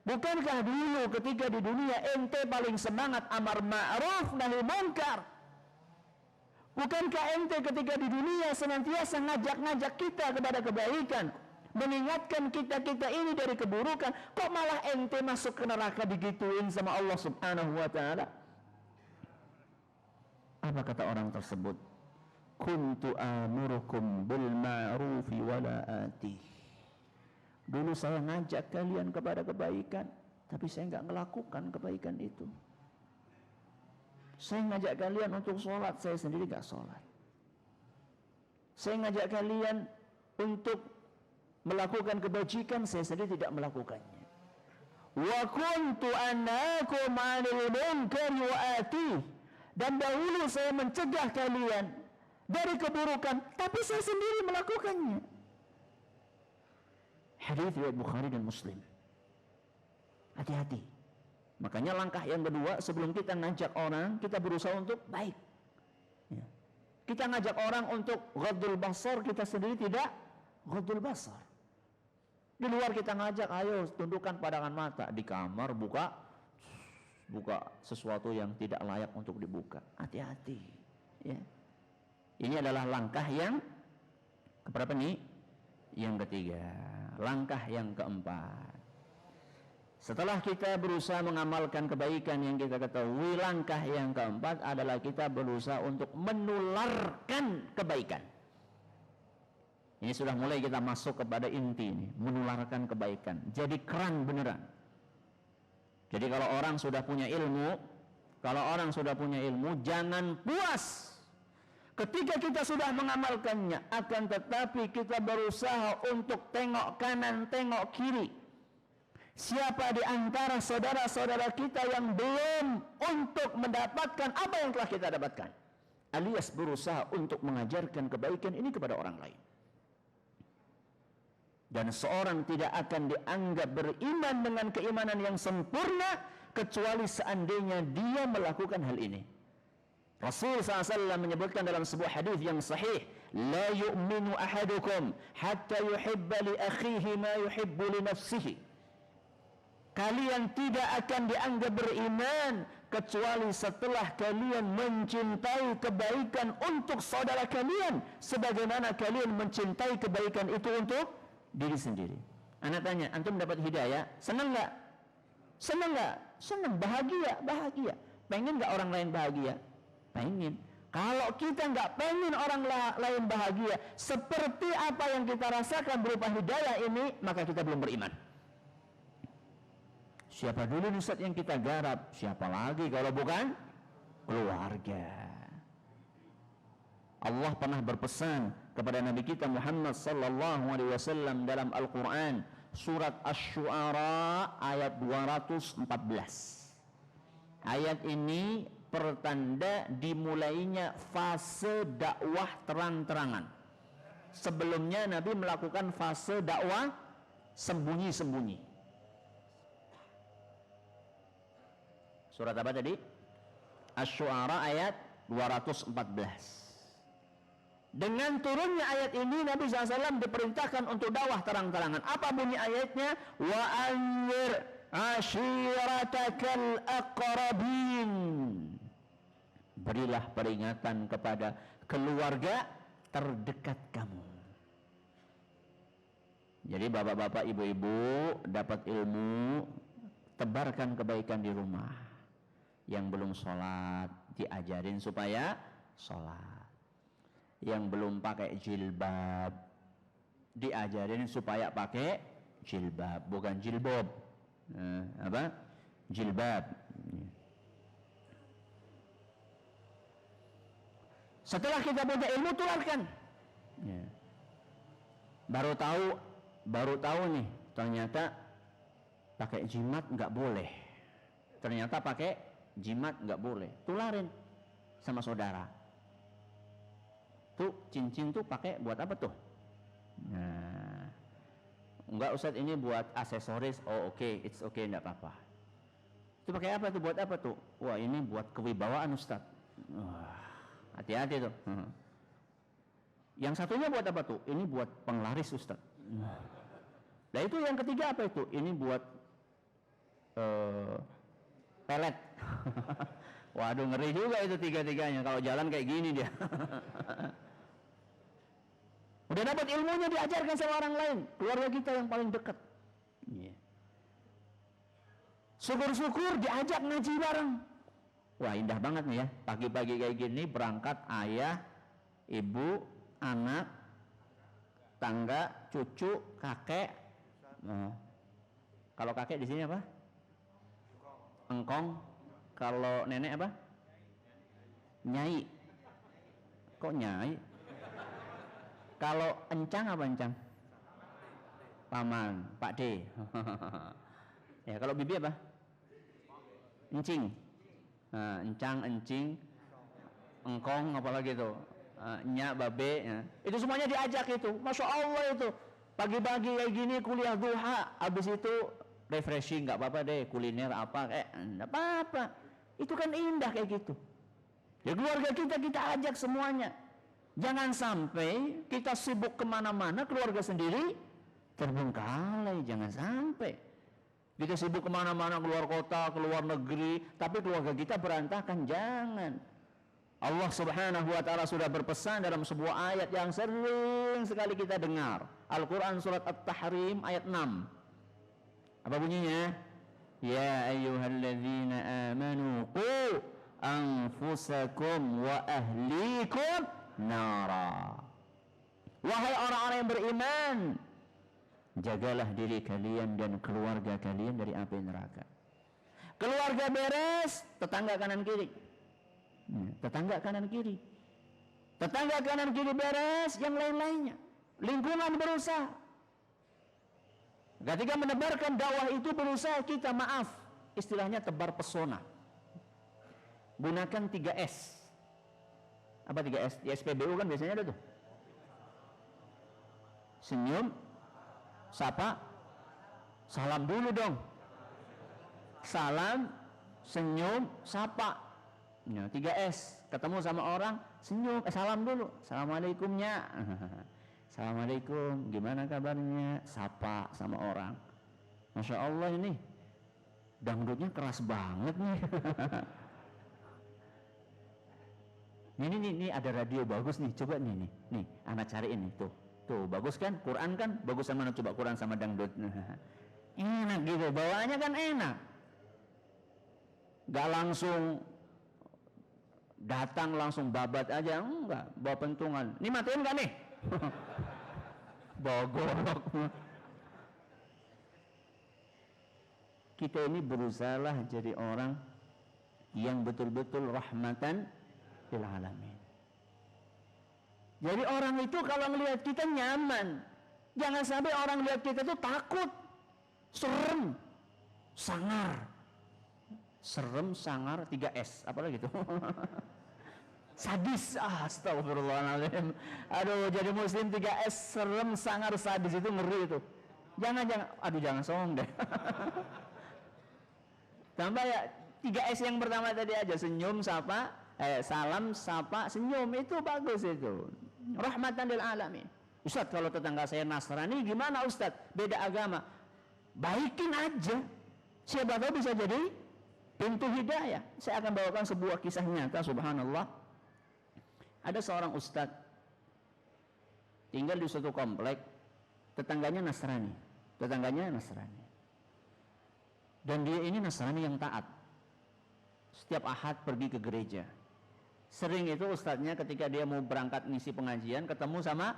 Bukankah dulu ketika di dunia ente paling semangat amar ma'ruf nahi munkar? Bukankah ente ketika di dunia senantiasa ngajak-ngajak kita kepada kebaikan, mengingatkan kita-kita ini dari keburukan? Kok malah ente masuk ke neraka digituin sama Allah Subhanahu wa ta'ala? Apa kata orang tersebut? Kuntu amurukum bil ma'rufi wala atih. Dulu saya ngajak kalian kepada kebaikan, tapi saya enggak melakukan kebaikan itu. Saya ngajak kalian untuk sholat, saya sendiri enggak sholat. Saya ngajak kalian untuk melakukan kebajikan, saya sendiri tidak melakukannya. Wa kuntu anhaakum 'anil munkari wa atih. Dan dahulu saya mencegah kalian dari keburukan, tapi saya sendiri melakukannya. Hadis riwayat Bukhari dan Muslim. Hati-hati. Makanya langkah yang kedua, sebelum kita ngajak orang, kita berusaha untuk baik. Ya. Kita ngajak orang untuk ghaddul basar, kita sendiri tidak ghaddul basar. Di luar kita ngajak, ayo tundukkan pandangan mata. Di kamar buka sesuatu yang tidak layak untuk dibuka. Hati-hati. Ya. Ini adalah langkah yang keberapa nih? Yang ketiga. Langkah yang keempat. Setelah kita berusaha mengamalkan kebaikan yang kita ketahui, langkah yang keempat adalah kita berusaha untuk menularkan kebaikan. Ini sudah mulai kita masuk kepada inti ini, menularkan kebaikan. Jadi keran beneran. Jadi kalau orang sudah punya ilmu, jangan puas ketika kita sudah mengamalkannya, akan tetapi kita berusaha untuk tengok kanan, tengok kiri. Siapa di antara saudara-saudara kita yang belum untuk mendapatkan apa yang telah kita dapatkan, alias berusaha untuk mengajarkan kebaikan ini kepada orang lain. Dan seorang tidak akan dianggap beriman dengan keimanan yang sempurna kecuali seandainya dia melakukan hal ini. Rasul SAW menyebutkan dalam sebuah hadis yang sahih, la yu'minu ahadukum hatta yuhibba li akhihi ma yuhibbu li nafsihi. Kalian tidak akan dianggap beriman kecuali setelah kalian mencintai kebaikan untuk saudara kalian sebagaimana kalian mencintai kebaikan itu untuk diri sendiri. Anak tanya, antum dapat hidayah, senang nggak? Senang nggak? Senang, bahagia. Pengen nggak orang lain bahagia? Pengen. Kalau kita nggak pengen orang lain bahagia seperti apa yang kita rasakan berupa hidayah ini, maka kita belum beriman. Siapa dulu Ustaz yang kita garap? Siapa lagi kalau bukan keluarga? Allah pernah berpesan kepada Nabi kita Muhammad sallallahu alaihi wasallam dalam Al-Qur'an, surat Asy-Syu'ara ayat 214. Ayat ini pertanda dimulainya fase dakwah terang-terangan. Sebelumnya Nabi melakukan fase dakwah sembunyi-sembunyi. Surat apa tadi? Asy-Syu'ara ayat 214. Dengan turunnya ayat ini Nabi SAW diperintahkan untuk dakwah terang-terangan. Apa bunyi ayatnya? Wa anzir ashiratakal aqrabin. Berilah peringatan kepada keluarga terdekat kamu. Jadi bapak-bapak, ibu-ibu dapat ilmu, tebarkan kebaikan di rumah. Yang belum sholat diajarin supaya sholat. Yang belum pakai jilbab diajarin supaya pakai jilbab, bukan jilbab. Apa? Jilbab. Setelah kita punya ilmu, tularkan. Baru tahu nih, ternyata pakai jimat nggak boleh. Ternyata pakai jimat nggak boleh. Tularin sama saudara. Tuh cincin tuh pakai buat apa tuh? Nah, enggak Ustaz, ini buat aksesoris. Oh oke, it's okay, enggak apa-apa. Itu pakai apa tuh? Buat apa tuh? Wah, ini buat kewibawaan Ustaz. Wah, hati-hati tuh. Yang satunya buat apa tuh? Ini buat penglaris Ustaz. Nah itu yang ketiga apa itu? Ini buat pelet. Waduh, ngeri juga itu tiga-tiganya. Kalau jalan kayak gini dia. Udah dapat ilmunya, diajarkan sama orang lain, keluarga kita yang paling dekat. Syukur-syukur diajak ngaji bareng. Wah, indah banget nih ya. Pagi-pagi kayak gini berangkat ayah, ibu, anak, tangga, cucu, kakek. Kalau kakek di sini apa? Engkong. Kalau nenek apa? Nyai. Kok nyai? Kalau encang apa encang? Paman, Pak D. Ya, kalau bibi apa? Encing. Nah, encang, encing, engkong, apalagi itu. Nyak, babe. Ya. Itu semuanya diajak itu. Masya Allah itu. Pagi-pagi kayak gini kuliah duha. Habis itu refreshing, nggak apa-apa deh. Kuliner apa, nggak apa-apa. Itu kan indah kayak gitu. Ya keluarga kita ajak semuanya. Jangan sampai kita sibuk kemana-mana, keluarga sendiri terbengkalai. Jangan sampai kita sibuk kemana-mana, keluar kota, keluar negeri, tapi keluarga kita berantakan. Jangan. Allah subhanahu wa ta'ala sudah berpesan dalam sebuah ayat yang sering sekali kita dengar. Al-Quran surat At-Tahrim ayat 6. Apa bunyinya? Ya ayyuhalladzina amanu qu anfusakum wa ahlikum nara. Wahai orang-orang yang beriman, jagalah diri kalian dan keluarga kalian dari api neraka. Keluarga beres, tetangga kanan kiri. Tetangga kanan kiri. Tetangga kanan kiri beres, yang lain-lainnya. Lingkungan berusaha. Ketika menebarkan dakwah itu berusaha kita, maaf, istilahnya tebar pesona. Gunakan 3S. Apa 3S? Di SPBU kan biasanya ada tuh. Senyum, sapa, salam dulu dong. Salam, senyum, sapa. Ya, 3S. Ketemu sama orang, senyum, salam dulu. Assalamualaikumnya. Assalamualaikum, gimana kabarnya? Sapa sama orang. Masya Allah ini dangdutnya keras banget nih. Ini ada radio bagus nih, coba nih, anak cari ini, tuh bagus kan, Quran kan, bagus sama mana coba Quran sama dangdut. Enak gitu, bawaannya kan enak. Gak langsung datang langsung babat aja, enggak, bawa pentungan. Ini matiin gak nih? Bogorok. Kita ini berusahalah jadi orang yang betul-betul rahmatan lil alamin. Jadi orang itu kalau melihat kita nyaman. Jangan sampai orang lihat kita itu takut, serem, sangar. Serem, sangar, 3S, apalagi itu. Sadis, astagfirullahaladzim. Aduh, jadi muslim 3S, serem, sangar, sadis, itu ngeri itu. Jangan sombong deh. Tambah ya 3S yang pertama tadi aja, senyum, sapa, salam, sapa, senyum, itu bagus itu. Rahmatan lil alamin. Ustaz, kalau tetangga saya Nasrani gimana Ustaz? Beda agama. Baikin aja. Siapa tahu bisa jadi pintu hidayah. Saya akan bawakan sebuah kisah nyata, subhanallah. Ada seorang ustadz tinggal di suatu komplek, tetangganya Nasrani. Dan dia ini Nasrani yang taat. Setiap Ahad pergi ke gereja. Sering itu ustadznya ketika dia mau berangkat ngisi pengajian, ketemu sama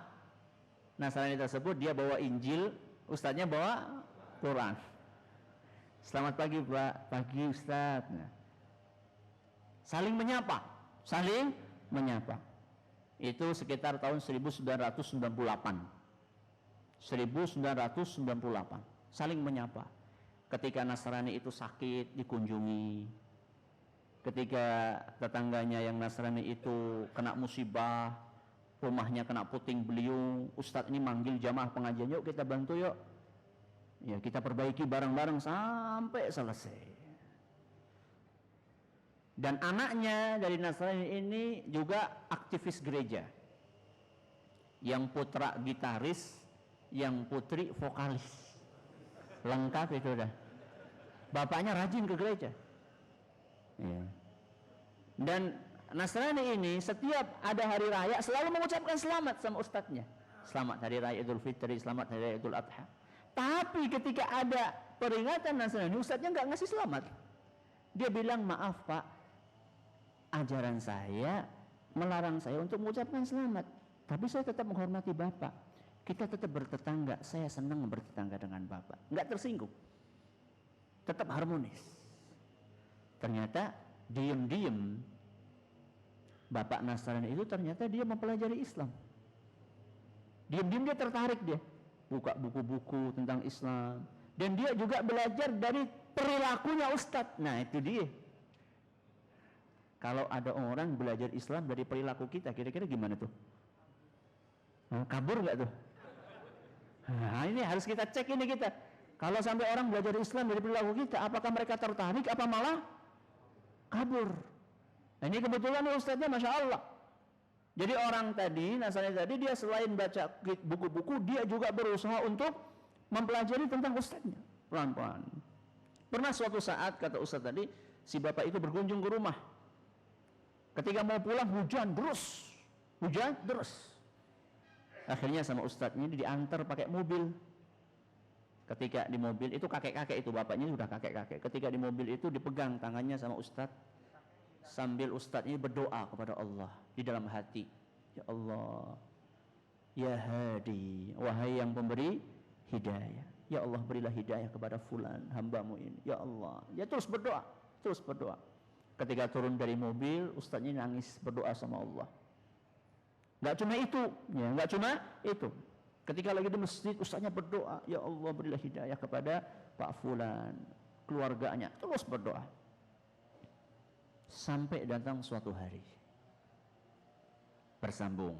Nasrani tersebut, dia bawa Injil, ustadznya bawa Quran. Selamat pagi Pak, pagi Ustaz. Nah, saling menyapa. Itu sekitar tahun 1998. Saling menyapa. Ketika Nasrani itu sakit, dikunjungi. Ketika tetangganya yang Nasrani itu kena musibah, rumahnya kena puting beliung, Ustadz ini manggil jamaah pengajian, yuk kita bantu yuk. Ya, kita perbaiki bareng-bareng sampai selesai. Dan anaknya dari Nasrani ini juga aktivis gereja. Yang putra gitaris, yang putri vokalis. Lengkap itu dah. Bapaknya rajin ke gereja. Ya. Dan Nasrani ini setiap ada hari raya selalu mengucapkan selamat sama ustadznya. Selamat hari raya Idul Fitri, selamat hari raya Idul Adha. Tapi ketika ada peringatan Nasrani, ustadznya nggak ngasih selamat. Dia bilang, maaf Pak, ajaran saya melarang saya untuk mengucapkan selamat. Tapi saya tetap menghormati Bapak. Kita tetap bertetangga. Saya senang bertetangga dengan Bapak. Nggak tersinggung. Tetap harmonis. Ternyata diem-diem Bapak Nasrani itu ternyata dia mempelajari Islam. Diam-diam dia tertarik dia. Buka buku-buku tentang Islam. Dan dia juga belajar dari perilakunya Ustadz. Nah itu dia. Kalau ada orang belajar Islam dari perilaku kita, kira-kira gimana tuh? Kabur nggak tuh? Nah ini harus kita cek ini kita. Kalau sampai orang belajar Islam dari perilaku kita, apakah mereka tertarik apa malah kabur? Nah, ini kebetulan Ustadznya Masya Allah. Jadi orang tadi, Nasrani tadi, dia selain baca buku-buku, dia juga berusaha untuk mempelajari tentang Ustadznya. Pelan-pelan. Pernah suatu saat, kata Ustadz tadi, si bapak itu berkunjung ke rumah. Ketika mau pulang, hujan terus. Hujan terus. Akhirnya sama Ustadznya diantar pakai mobil. Ketika di mobil, itu kakek-kakek itu, bapaknya sudah kakek-kakek. Ketika di mobil itu dipegang tangannya sama Ustadz. Sambil Ustadz ini berdoa kepada Allah di dalam hati. Ya Allah, Ya Hadi, wahai yang pemberi hidayah. Ya Allah, berilah hidayah kepada fulan, hambamu ini. Ya Allah, dia terus berdoa, terus berdoa. Ketika turun dari mobil, Ustadz ini nangis berdoa sama Allah. Gak cuma itu, ya, gak cuma itu. Ketika lagi di masjid, Ustadznya berdoa, Ya Allah, berilah hidayah kepada Pak Fulan, keluarganya, terus berdoa. Sampai datang suatu hari bersambung.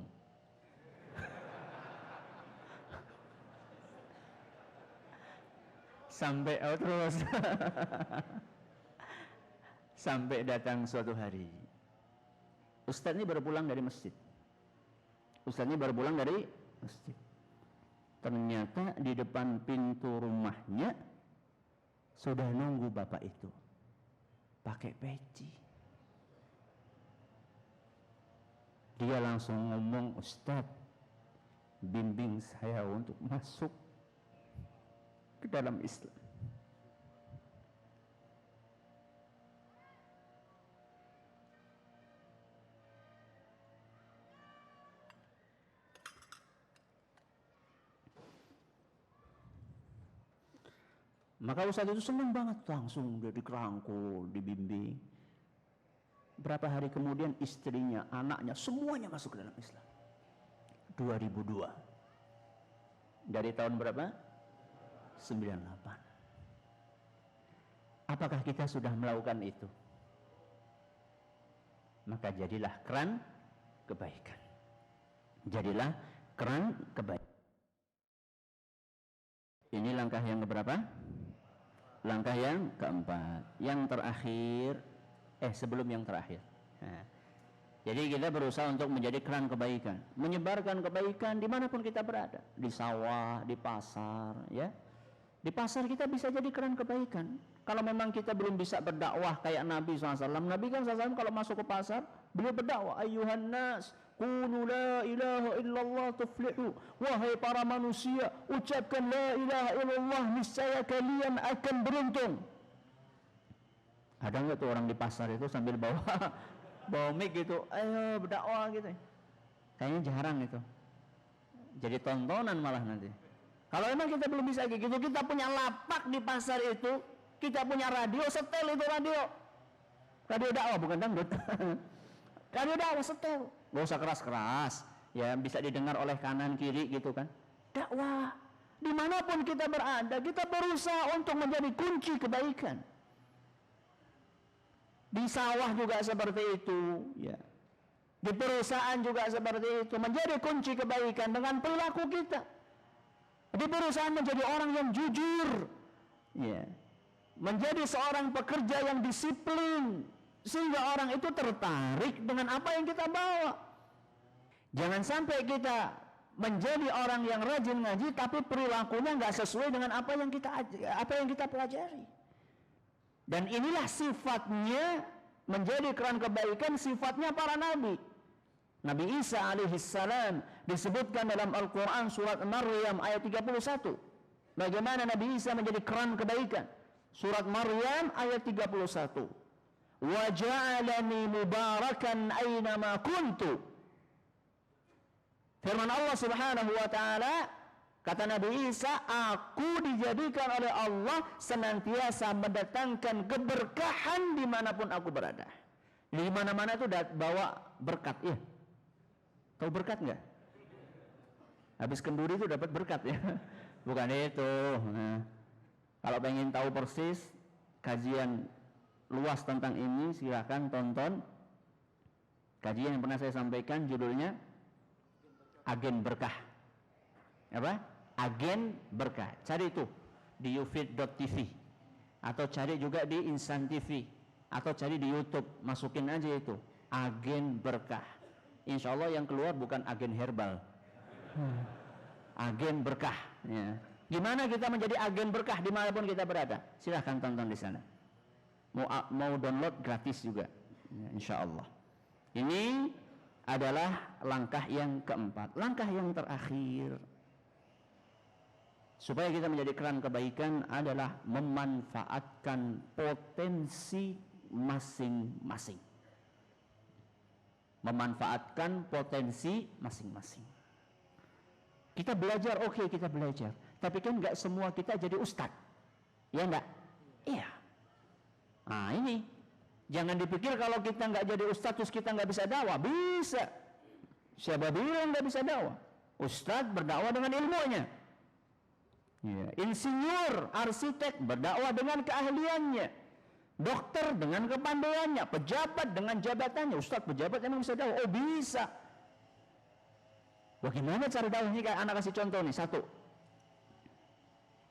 Sampai terus. Sampai datang suatu hari. Ustadz ini baru pulang dari masjid. Ustadz ini baru pulang dari masjid. Ternyata di depan pintu rumahnya sudah nunggu bapak itu. Pakai peci. Dia langsung ngomong, Ustadz, bimbing saya untuk masuk ke dalam Islam. Maka Ustadz itu senang banget, langsung dia dikerangkul, dibimbing. Berapa hari kemudian istrinya, anaknya, semuanya masuk ke dalam Islam. 2002. Dari tahun berapa? 98. Apakah kita sudah melakukan itu? Maka jadilah keran kebaikan. Jadilah keran kebaikan. Ini langkah yang keberapa? Langkah yang keempat. Yang terakhir, sebelum yang terakhir. Nah, jadi kita berusaha untuk menjadi keran kebaikan, menyebarkan kebaikan dimanapun kita berada, di sawah, di pasar, ya. Di pasar kita bisa jadi keran kebaikan. Kalau memang kita belum bisa berdakwah kayak Nabi SAW, Nabi kan SAW kalau masuk ke pasar, beliau berdakwah, Ayyuhan nas, qulu la ilaha illallah tuflihu. Wahai para manusia, ucapkan la ilaha illallah, niscaya kalian akan beruntung. Ada nggak tuh orang di pasar itu sambil bawa mic gitu, ayo berdakwah gitu? Kayaknya jarang itu. Jadi tontonan malah nanti. Kalau memang kita belum bisa kayak gitu, kita punya lapak di pasar itu, kita punya radio, setel itu radio. Radio dakwah bukan dangdut. Radio dakwah setel. Gak usah keras-keras, ya bisa didengar oleh kanan kiri gitu kan. Dakwah. Dimanapun kita berada, kita berusaha untuk menjadi kunci kebaikan. Di sawah juga seperti itu, ya. Di perusahaan juga seperti itu, menjadi kunci kebaikan dengan perilaku kita. Di perusahaan menjadi orang yang jujur, ya. Menjadi seorang pekerja yang disiplin, sehingga orang itu tertarik dengan apa yang kita bawa. Jangan sampai kita menjadi orang yang rajin ngaji, tapi perilakunya nggak sesuai dengan apa yang kita pelajari. Dan inilah sifatnya menjadi keran kebaikan, sifatnya para nabi. Nabi Isa alaihissalam disebutkan dalam Al-Quran surat Maryam ayat 31. Bagaimana Nabi Isa menjadi keran kebaikan? Surat Maryam ayat 31. Wa ja'alani mubarakan aynama kuntu. Firman Allah Subhanahu wa taala, kata Nabi Isa, aku dijadikan oleh Allah senantiasa mendatangkan keberkahan dimanapun aku berada. Di mana-mana itu bawa berkat, ya. Tahu berkat nggak? Habis kenduri itu dapat berkat ya. Bukan itu. Nah, kalau pengen tahu persis kajian luas tentang ini, silakan tonton kajian yang pernah saya sampaikan, judulnya Agen Berkah. Apa? Agen Berkah. Cari itu di ufid.tv atau cari juga di Insan TV atau cari di YouTube, masukin aja itu Agen Berkah. Insya Allah yang keluar bukan agen herbal, agen berkah. Ya. Gimana kita menjadi agen berkah dimanapun kita berada? Silahkan tonton di sana. Mau download gratis juga, ya, insya Allah. Ini adalah langkah yang keempat. Langkah yang terakhir supaya kita menjadi keran kebaikan adalah memanfaatkan potensi masing-masing. Memanfaatkan potensi masing-masing. Kita belajar, oke, kita belajar. Tapi kan nggak semua kita jadi ustadz, ya nggak? Iya. Nah ini, jangan dipikir kalau kita nggak jadi ustadz terus kita nggak bisa dakwah. Bisa. Siapa bilang nggak bisa dakwah? Ustadz berdakwah dengan ilmunya. Ya. Insinyur, arsitek berdakwah dengan keahliannya. Dokter dengan kepandaiannya, pejabat dengan jabatannya. Ustadz, pejabat emang bisa dakwah? Oh bisa. Bagaimana cara dakwahnya? Kayak anak kasih contoh nih, satu.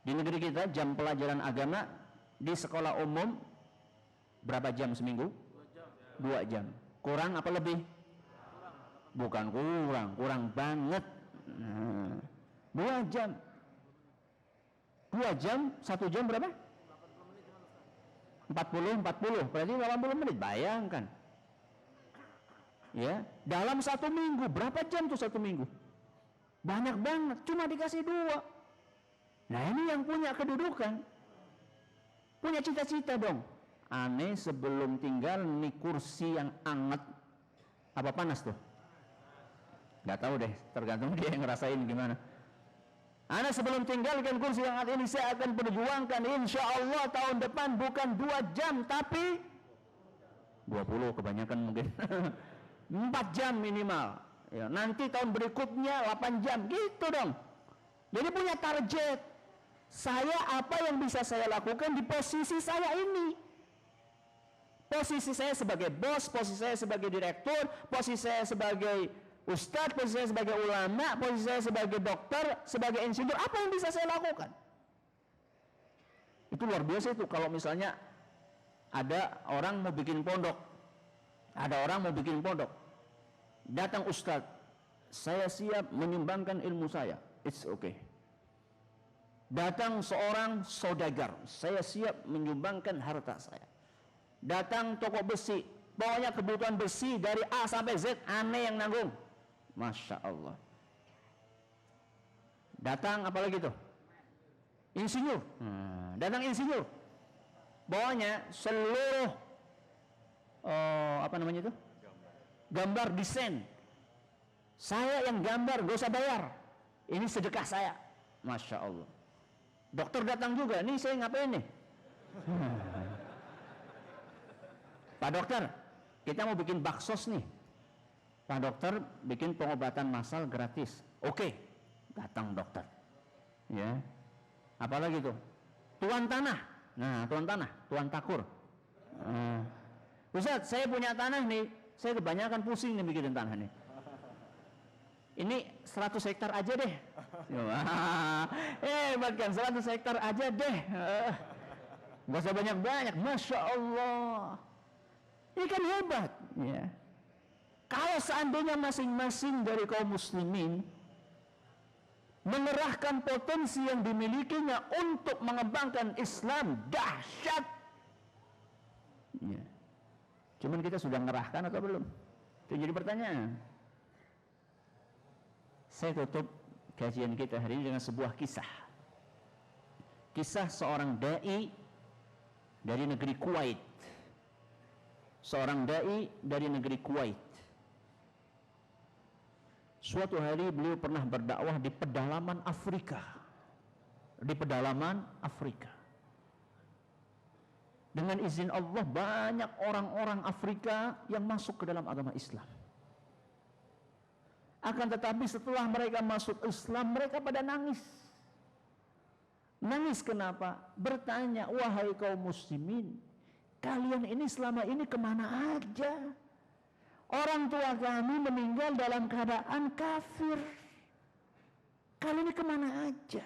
Di negeri kita jam pelajaran agama di sekolah umum berapa jam seminggu? 2 jam. Kurang apa lebih? Bukan kurang, kurang banget. 2 jam. 2 jam, 1 jam berapa? 40, berarti 80 menit, bayangkan. Ya, dalam 1 minggu, berapa jam tuh 1 minggu? Banyak banget, cuma dikasih 2. Nah ini yang punya kedudukan, punya cita-cita dong. Aneh sebelum tinggal nih kursi yang anget, apa panas tuh? Gak tahu deh, tergantung dia yang ngerasain gimana. Anak sebelum tinggalkan kursi yang ini saya akan perjuangkan insya Allah tahun depan bukan 2 jam tapi 20 kebanyakan mungkin 4 jam minimal ya, nanti tahun berikutnya 8 jam gitu dong. Jadi punya target, saya apa yang bisa saya lakukan di posisi saya ini, posisi saya sebagai bos, posisi saya sebagai direktur, posisi saya sebagai ustadz, posisi saya sebagai ulama, posisi saya sebagai dokter, sebagai insinyur, apa yang bisa saya lakukan? Itu luar biasa itu. Kalau misalnya ada orang mau bikin pondok, datang ustadz, saya siap menyumbangkan ilmu saya, it's okay. Datang seorang saudagar, saya siap menyumbangkan harta saya. Datang toko besi, pokoknya kebutuhan besi dari A sampai Z, aneh yang nanggung. Masya Allah. Datang apalagi tuh? Insinyur. Datang insinyur. Bawahnya seluruh apa namanya itu? Gambar desain. Saya yang gambar, gak usah bayar. Ini sedekah saya. Masya Allah. Dokter datang juga. Nih saya ngapain nih? Pak dokter, kita mau bikin baksos nih. Pak dokter bikin pengobatan massal gratis. Oke, datang dokter. Ya. Apalagi tuh? Tuan tanah. Nah, tuan takur. Ustaz, saya punya tanah nih. Saya kebanyakan pusing nih bikin tanah nih. Ini 100 hektar aja deh. Hebat kan, 100 hektar aja deh. Gak usah banyak-banyak. Masya Allah. Ini kan hebat. Ya. Kalau seandainya masing-masing dari kaum muslimin mengerahkan potensi yang dimilikinya untuk mengembangkan Islam, dahsyat. Ya. Cuman kita sudah mengerahkan atau belum? Itu jadi pertanyaan. Saya tutup kajian kita hari ini dengan sebuah kisah. Kisah seorang dai dari negeri Kuwait. Seorang dai dari negeri Kuwait. Suatu hari beliau pernah berdakwah di pedalaman Afrika. Di pedalaman Afrika. Dengan izin Allah banyak orang-orang Afrika yang masuk ke dalam agama Islam. Akan tetapi setelah mereka masuk Islam, mereka pada nangis. Nangis kenapa? Bertanya, wahai kaum muslimin, kalian ini selama ini kemana aja? Orang tua kami meninggal dalam keadaan kafir. Kalian ini kemana aja?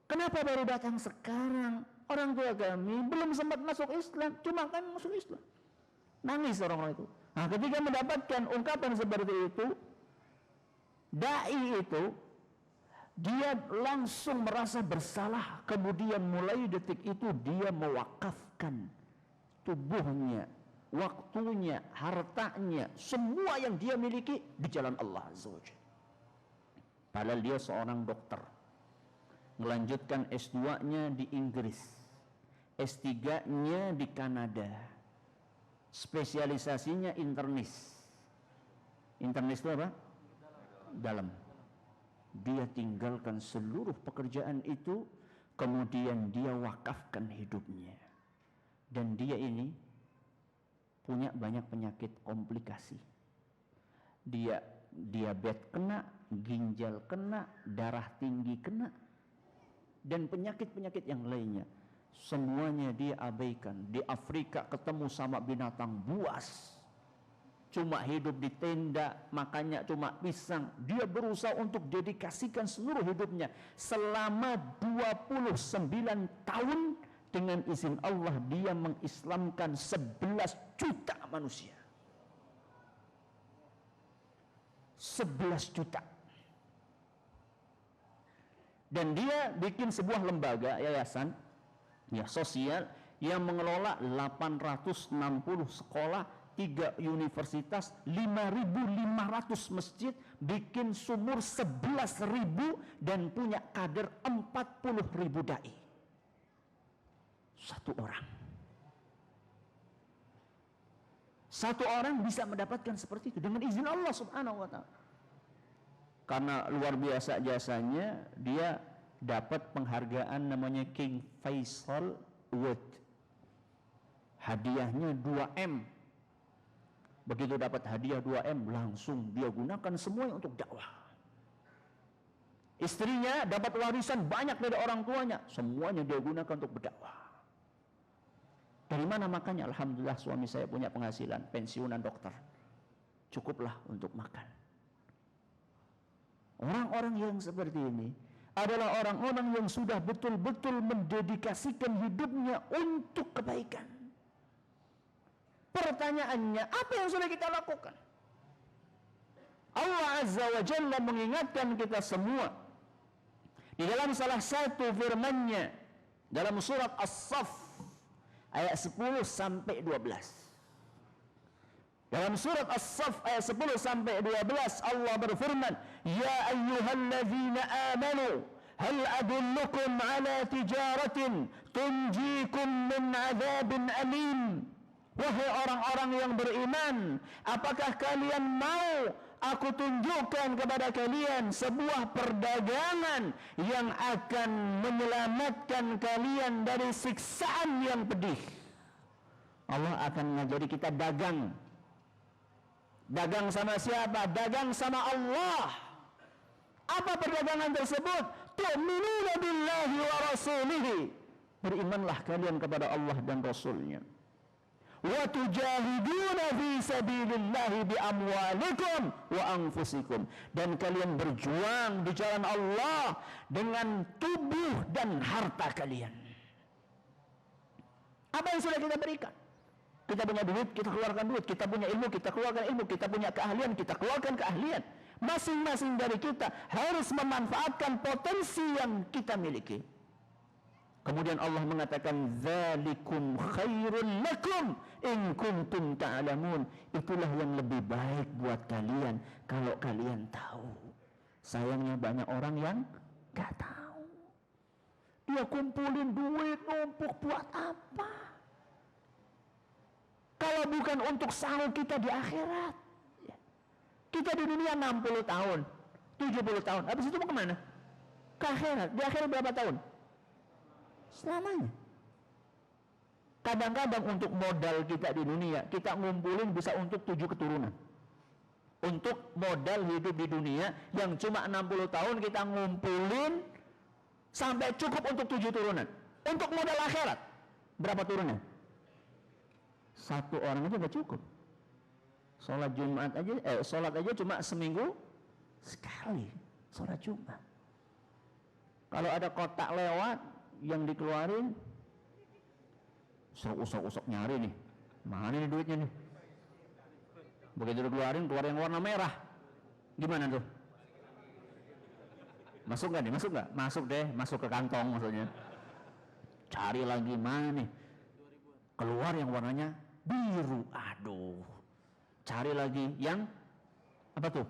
Kenapa baru datang sekarang? Orang tua kami belum sempat masuk Islam, cuma kami masuk Islam. Nangis orang-orang itu. Nah, ketika mendapatkan ungkapan seperti itu, dai itu dia langsung merasa bersalah. Kemudian mulai detik itu dia mewakafkan tubuhnya, waktunya, hartanya, semua yang dia miliki di jalan Allah Azza wa Jalla. Padahal dia seorang dokter, melanjutkan S2-nya di Inggris, S3-nya di Kanada, spesialisasinya internis. Internis itu apa? Dalam. Dia tinggalkan seluruh pekerjaan itu, kemudian dia wakafkan hidupnya. Dan dia ini punya banyak penyakit komplikasi. Dia diabetes kena, ginjal kena, darah tinggi kena, dan penyakit-penyakit yang lainnya. Semuanya dia abaikan. Di Afrika ketemu sama binatang buas, cuma hidup di tenda, makannya cuma pisang. Dia berusaha untuk dedikasikan seluruh hidupnya selama 29 tahun. Dengan izin Allah dia mengislamkan 11 juta manusia. 11 juta. Dan dia bikin sebuah lembaga, yayasan sosial yang mengelola 860 sekolah, 3 universitas, 5.500 masjid, bikin sumur 11.000 dan punya kader 40.000 dai. Satu orang bisa mendapatkan seperti itu dengan izin Allah Subhanahu wa ta'ala. Karena luar biasa jasanya, dia dapat penghargaan namanya King Faisal Award. Hadiahnya 2M. Begitu dapat hadiah 2M, langsung dia gunakan semuanya untuk dakwah. Istrinya dapat warisan banyak dari orang tuanya, semuanya dia gunakan untuk berdakwah. Dari mana makannya? Alhamdulillah suami saya punya penghasilan, pensiunan dokter, cukuplah untuk makan. Orang-orang yang seperti ini adalah orang-orang yang sudah betul-betul mendedikasikan hidupnya untuk kebaikan. Pertanyaannya, apa yang sudah kita lakukan? Allah Azza wa Jalla mengingatkan kita semua di dalam salah satu firman-Nya dalam surat As-Saff ayat 10 sampai 12. Dalam surat As-Saff ayat 10 sampai 12 Allah berfirman, "Ya ayyuhalladzina amanu, hal adullukum ala tijaratin tunjikum min 'adzabin alim." Wahai orang-orang yang beriman, apakah kalian mau aku tunjukkan kepada kalian sebuah perdagangan yang akan menyelamatkan kalian dari siksaan yang pedih? Allah akan mengajari kita dagang. Dagang sama siapa? Dagang sama Allah. Apa perdagangan tersebut? Tu'minuna billahi wa rasulihi. Berimanlah kalian kepada Allah dan Rasulnya. Wa tujahiduna fi sabilillahi bi amwalikum wa anfusikum, dan kalian berjuang di jalan Allah dengan tubuh dan harta kalian. Apa yang sudah kita berikan? Kita punya duit, kita keluarkan duit. Kita punya ilmu, kita keluarkan ilmu. Kita punya keahlian, kita keluarkan keahlian. Masing-masing dari kita harus memanfaatkan potensi yang kita miliki. Kemudian Allah mengatakan, "Dzalikum khairul lakum in kuntum ta'lamun." Itulah yang lebih baik buat kalian kalau kalian tahu. Sayangnya banyak orang yang enggak tahu. Dia kumpulin duit numpuk buat apa? Kalau bukan untuk sahur kita di akhirat. Kita di dunia 60 tahun, 70 tahun. Habis itu mau kemana? Ke akhirat. Di akhirat berapa tahun? Selamanya. Kadang-kadang untuk modal kita di dunia, kita ngumpulin bisa untuk 7 keturunan. untuk modal hidup di dunia yang cuma 60 tahun kita ngumpulin sampai cukup untuk 7 turunan. Untuk modal akhirat berapa turunnya? 1 orang aja nggak cukup. Sholat aja cuma seminggu sekali sholat Jumat. Kalau ada kotak lewat yang dikeluarin, usok nyari nih, mana nih duitnya nih? Begitu dikeluarin, keluar yang warna merah, gimana tuh? Masuk nggak nih? Masuk nggak? Masuk deh, masuk ke kantong maksudnya. Cari lagi mana nih? Keluar yang warnanya biru, aduh. Cari lagi yang apa tuh?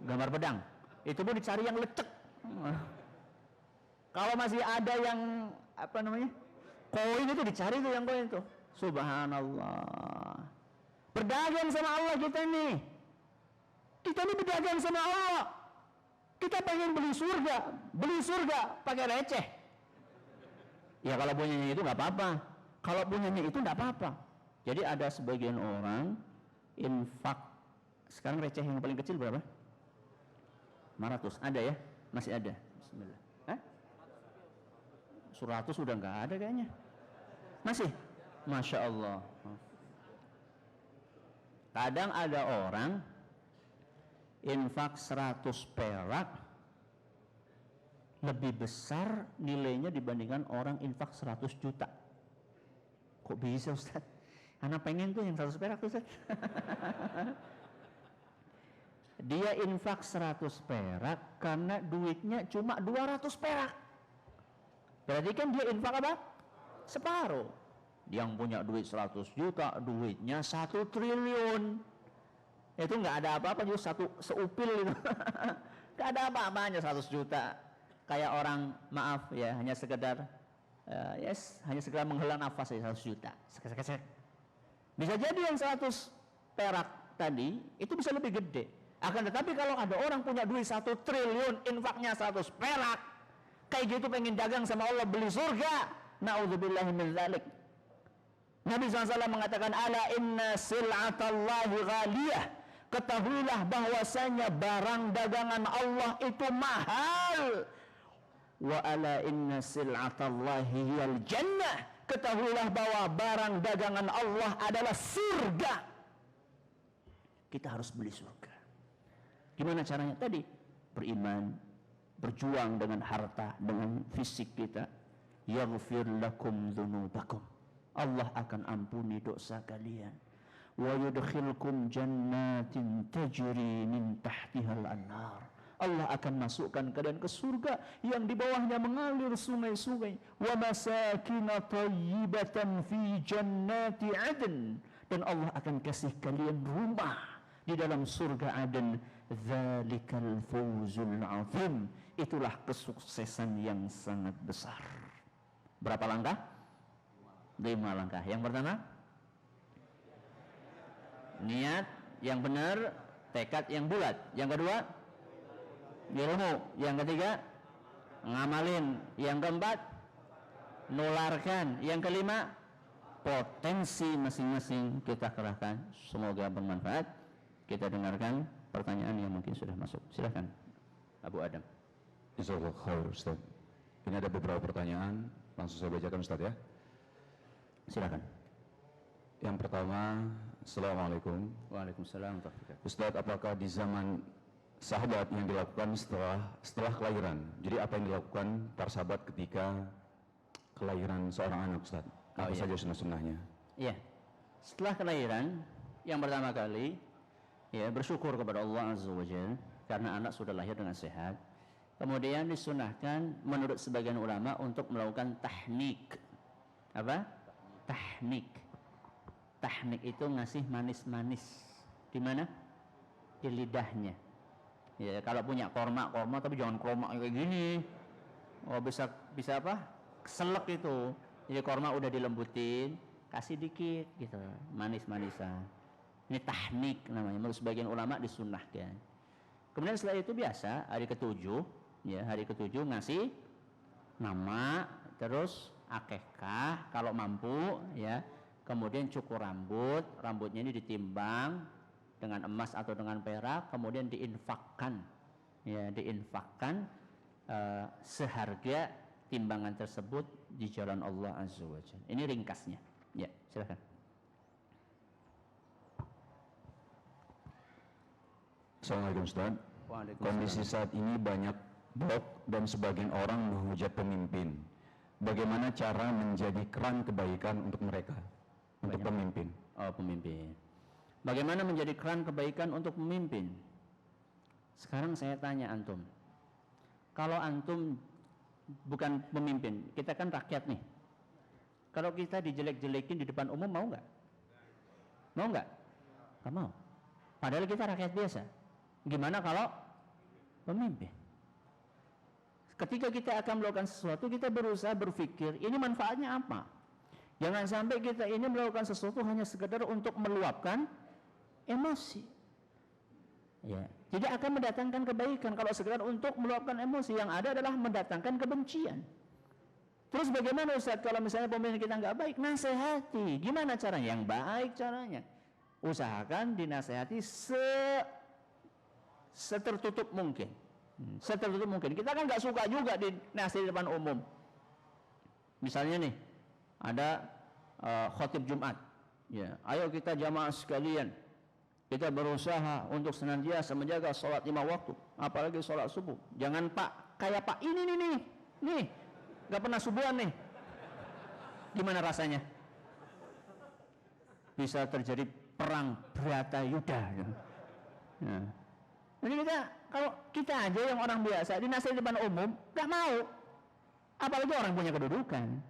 Gambar pedang. Itu pun dicari yang lecek. Kalau masih ada yang apa namanya? Koin itu dicari tuh yang koin itu. Subhanallah. Berdagang sama Allah kita nih. Kita ini berdagang sama Allah. Kita pengen beli surga pakai receh. Ya kalau punyanya itu nggak apa-apa. Kalau punyanya itu nggak apa-apa. Jadi ada sebagian orang infak. Sekarang receh yang paling kecil berapa? 500. Ada ya? Masih ada. Bismillah. 100 sudah nggak ada kayaknya. Masih? Masya Allah. Kadang ada orang infak 100 perak lebih besar nilainya dibandingkan orang infak 100 juta. Kok bisa Ustaz? Anak pengen tuh yang 100 perak tuh Ustaz. Dia infak 100 perak karena duitnya cuma 200 perak. Berarti kan dia infak apa? Separuh. Yang punya duit 100 juta, duitnya 1 triliun. Itu nggak ada apa-apa, juga seupil itu. Nggak ada apa-apanya 100 juta. Kayak orang, maaf ya, hanya sekedar hanya sekedar menghela nafas ya 100 juta. Sek. Bisa jadi yang 100 perak tadi itu bisa lebih gede. Akan tetapi kalau ada orang punya duit 1 triliun, infaknya 100 perak, kayak gitu pengen dagang sama Allah beli surga. Na'udzubillahi min dzalik. Nabi SAW mengatakan, ala inna sil'atallahi ghaliyah. Ketahuilah bahwasanya barang dagangan Allah itu mahal. Wa ala inna sil'atallahi hiyal jannah. Ketahuilah bahwa barang dagangan Allah adalah surga. Kita harus beli surga. Gimana caranya? Tadi beriman, berjuang dengan harta, dengan fisik kita. Yaghfir lakum dzunubakum. Allah akan ampuni dosa kalian. Wa yudkhilkum jannatin tajri min tahtihal anhar. Allah akan masukkan kalian ke surga yang di bawahnya mengalir sungai-sungai. Wa masakin thayyibatan fi jannati adn. Dan Allah akan kasih kalian rumah di dalam surga Aden. Dzalikal fawzul azim. Itulah kesuksesan yang sangat besar. Berapa langkah? 5 langkah. Yang pertama, niat yang benar, tekad yang bulat. Yang kedua, ilmu. Yang ketiga, ngamalin. Yang keempat, nularkan. Yang kelima, potensi masing-masing kita kerahkan. Semoga bermanfaat. Kita dengarkan pertanyaan yang mungkin sudah masuk. Silakan Abu Adam. Jazakallahu khair Ustaz. Ini ada beberapa pertanyaan, langsung saya bacakan Ustaz ya. Silakan. Yang pertama, Assalamualaikum. Waalaikumsalam. Ustaz, apakah di zaman sahabat yang dilakukan setelah kelahiran? Jadi apa yang dilakukan para sahabat ketika kelahiran seorang anak, Ustaz? Apa saja sunnah-sunnahnya? Iya. Setelah kelahiran, yang pertama kali ya bersyukur kepada Allah Azza wa Jalla karena anak sudah lahir dengan sehat. Kemudian disunahkan menurut sebagian ulama untuk melakukan tahnik. Apa? Tahnik. Tahnik itu ngasih manis-manis. Di mana? Di lidahnya. Ya, kalau punya korma tapi jangan korma kayak gini. Oh, bisa apa? Keselek itu. Jadi korma udah dilembutin, kasih dikit gitu, manis-manisan. Ini tahnik namanya. Menurut sebagian ulama disunnahkan. Kemudian setelah itu biasa hari ke-7, ya hari ke-7 ngasih nama, terus akekah kalau mampu, ya. Kemudian cukur rambutnya ini ditimbang, dengan emas atau dengan perak, kemudian diinfakkan, ya, diinfakkan seharga timbangan tersebut di jalan Allah Azza wa Jalla. Ini ringkasnya. Ya, silakan. Assalamualaikum Ustaz. Waalaikumsalam. Kondisi saat ini banyak blog dan sebagian orang menghujat pemimpin. Bagaimana cara menjadi keran kebaikan untuk mereka, untuk pemimpin? Oh, pemimpin. Bagaimana menjadi keran kebaikan untuk pemimpin? Sekarang saya tanya antum. Kalau antum bukan pemimpin, kita kan rakyat nih. Kalau kita dijelek-jelekin di depan umum, mau nggak? Mau nggak? Nggak mau. Padahal kita rakyat biasa. Gimana kalau pemimpin? Ketika kita akan melakukan sesuatu, kita berusaha berpikir, ini manfaatnya apa? Jangan sampai kita ini melakukan sesuatu hanya sekedar untuk meluapkan emosi. Ya, tidak akan mendatangkan kebaikan kalau sekedar untuk meluapkan emosi. Yang ada adalah mendatangkan kebencian. Terus bagaimana Ustaz kalau misalnya pemimpin kita nggak baik? Nasihati. Gimana caranya? Yang baik caranya. Usahakan dinasihati setertutup mungkin. Setertutup mungkin. Kita kan nggak suka juga dinasihati di depan umum. Misalnya nih, ada khotib Jumat. Ya, ayo kita jamaah sekalian, kita berusaha untuk senantiasa menjaga sholat 5 waktu, apalagi sholat subuh. Jangan Pak, kayak Pak ini nih, nggak pernah subuhan nih. Gimana rasanya? Bisa terjadi perang Bratayuda. Ya. Jadi kalau kita aja yang orang biasa dinasihati di depan umum, nggak mau. Apalagi orang punya kedudukan.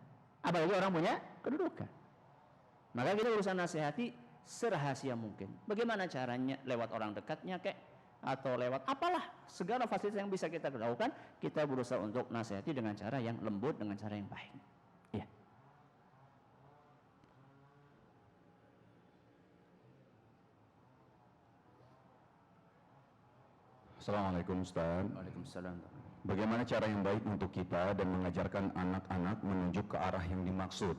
Maka kita berusaha nasihati serahasia mungkin. Bagaimana caranya? Lewat orang dekatnya kek, atau lewat apalah, segala fasilitas yang bisa kita lakukan, kita berusaha untuk nasihati dengan cara yang lembut, dengan cara yang baik. Ya. Assalamualaikum Ustaz. Waalaikumsalam. Bagaimana cara yang baik untuk kita dan mengajarkan anak-anak menunjuk ke arah yang dimaksud?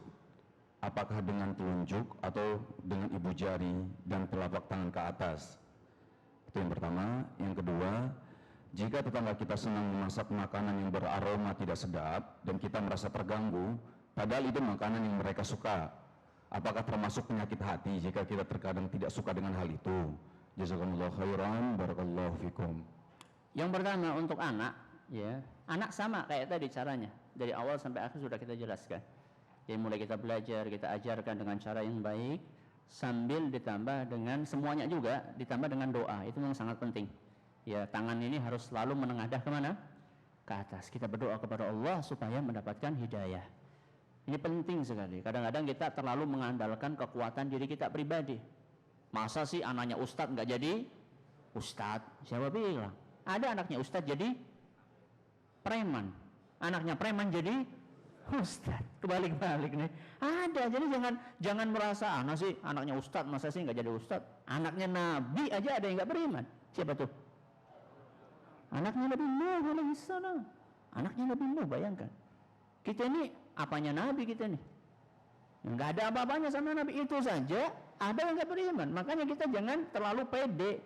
Apakah dengan telunjuk atau dengan ibu jari dan telapak tangan ke atas? Itu yang pertama. Yang kedua, jika tetangga kita senang memasak makanan yang beraroma tidak sedap dan kita merasa terganggu, padahal itu makanan yang mereka suka, apakah termasuk penyakit hati jika kita terkadang tidak suka dengan hal itu? Jazakumullah khairan, barakallahu fikum. Yang pertama untuk anak, ya, anak sama kayak tadi caranya. Dari awal sampai akhir sudah kita jelaskan. Jadi mulai kita belajar, kita ajarkan dengan cara yang baik, sambil ditambah dengan semuanya juga, ditambah dengan doa. Itu memang sangat penting. Ya, tangan ini harus selalu menengadah kemana? Ke atas. Kita berdoa kepada Allah supaya mendapatkan hidayah. Ini penting sekali. Kadang-kadang kita terlalu mengandalkan kekuatan diri kita pribadi. Masa sih anaknya ustadz nggak jadi ustadz? Siapa bilang? Ada anaknya ustadz jadi preman, anaknya preman jadi ustadz. Kebalik-balik nih. Ada. Jadi jangan merasa anak sih anaknya ustadz, masa sih nggak jadi ustadz? Anaknya Nabi aja ada yang nggak beriman. Siapa tuh? Anaknya Nabi Nuh alaihissalam. Anaknya Nabi Nuh, bayangkan. Kita ini apanya Nabi kita nih? Nggak ada apa-apanya sama Nabi, itu saja ada yang nggak beriman. Makanya kita jangan terlalu pede,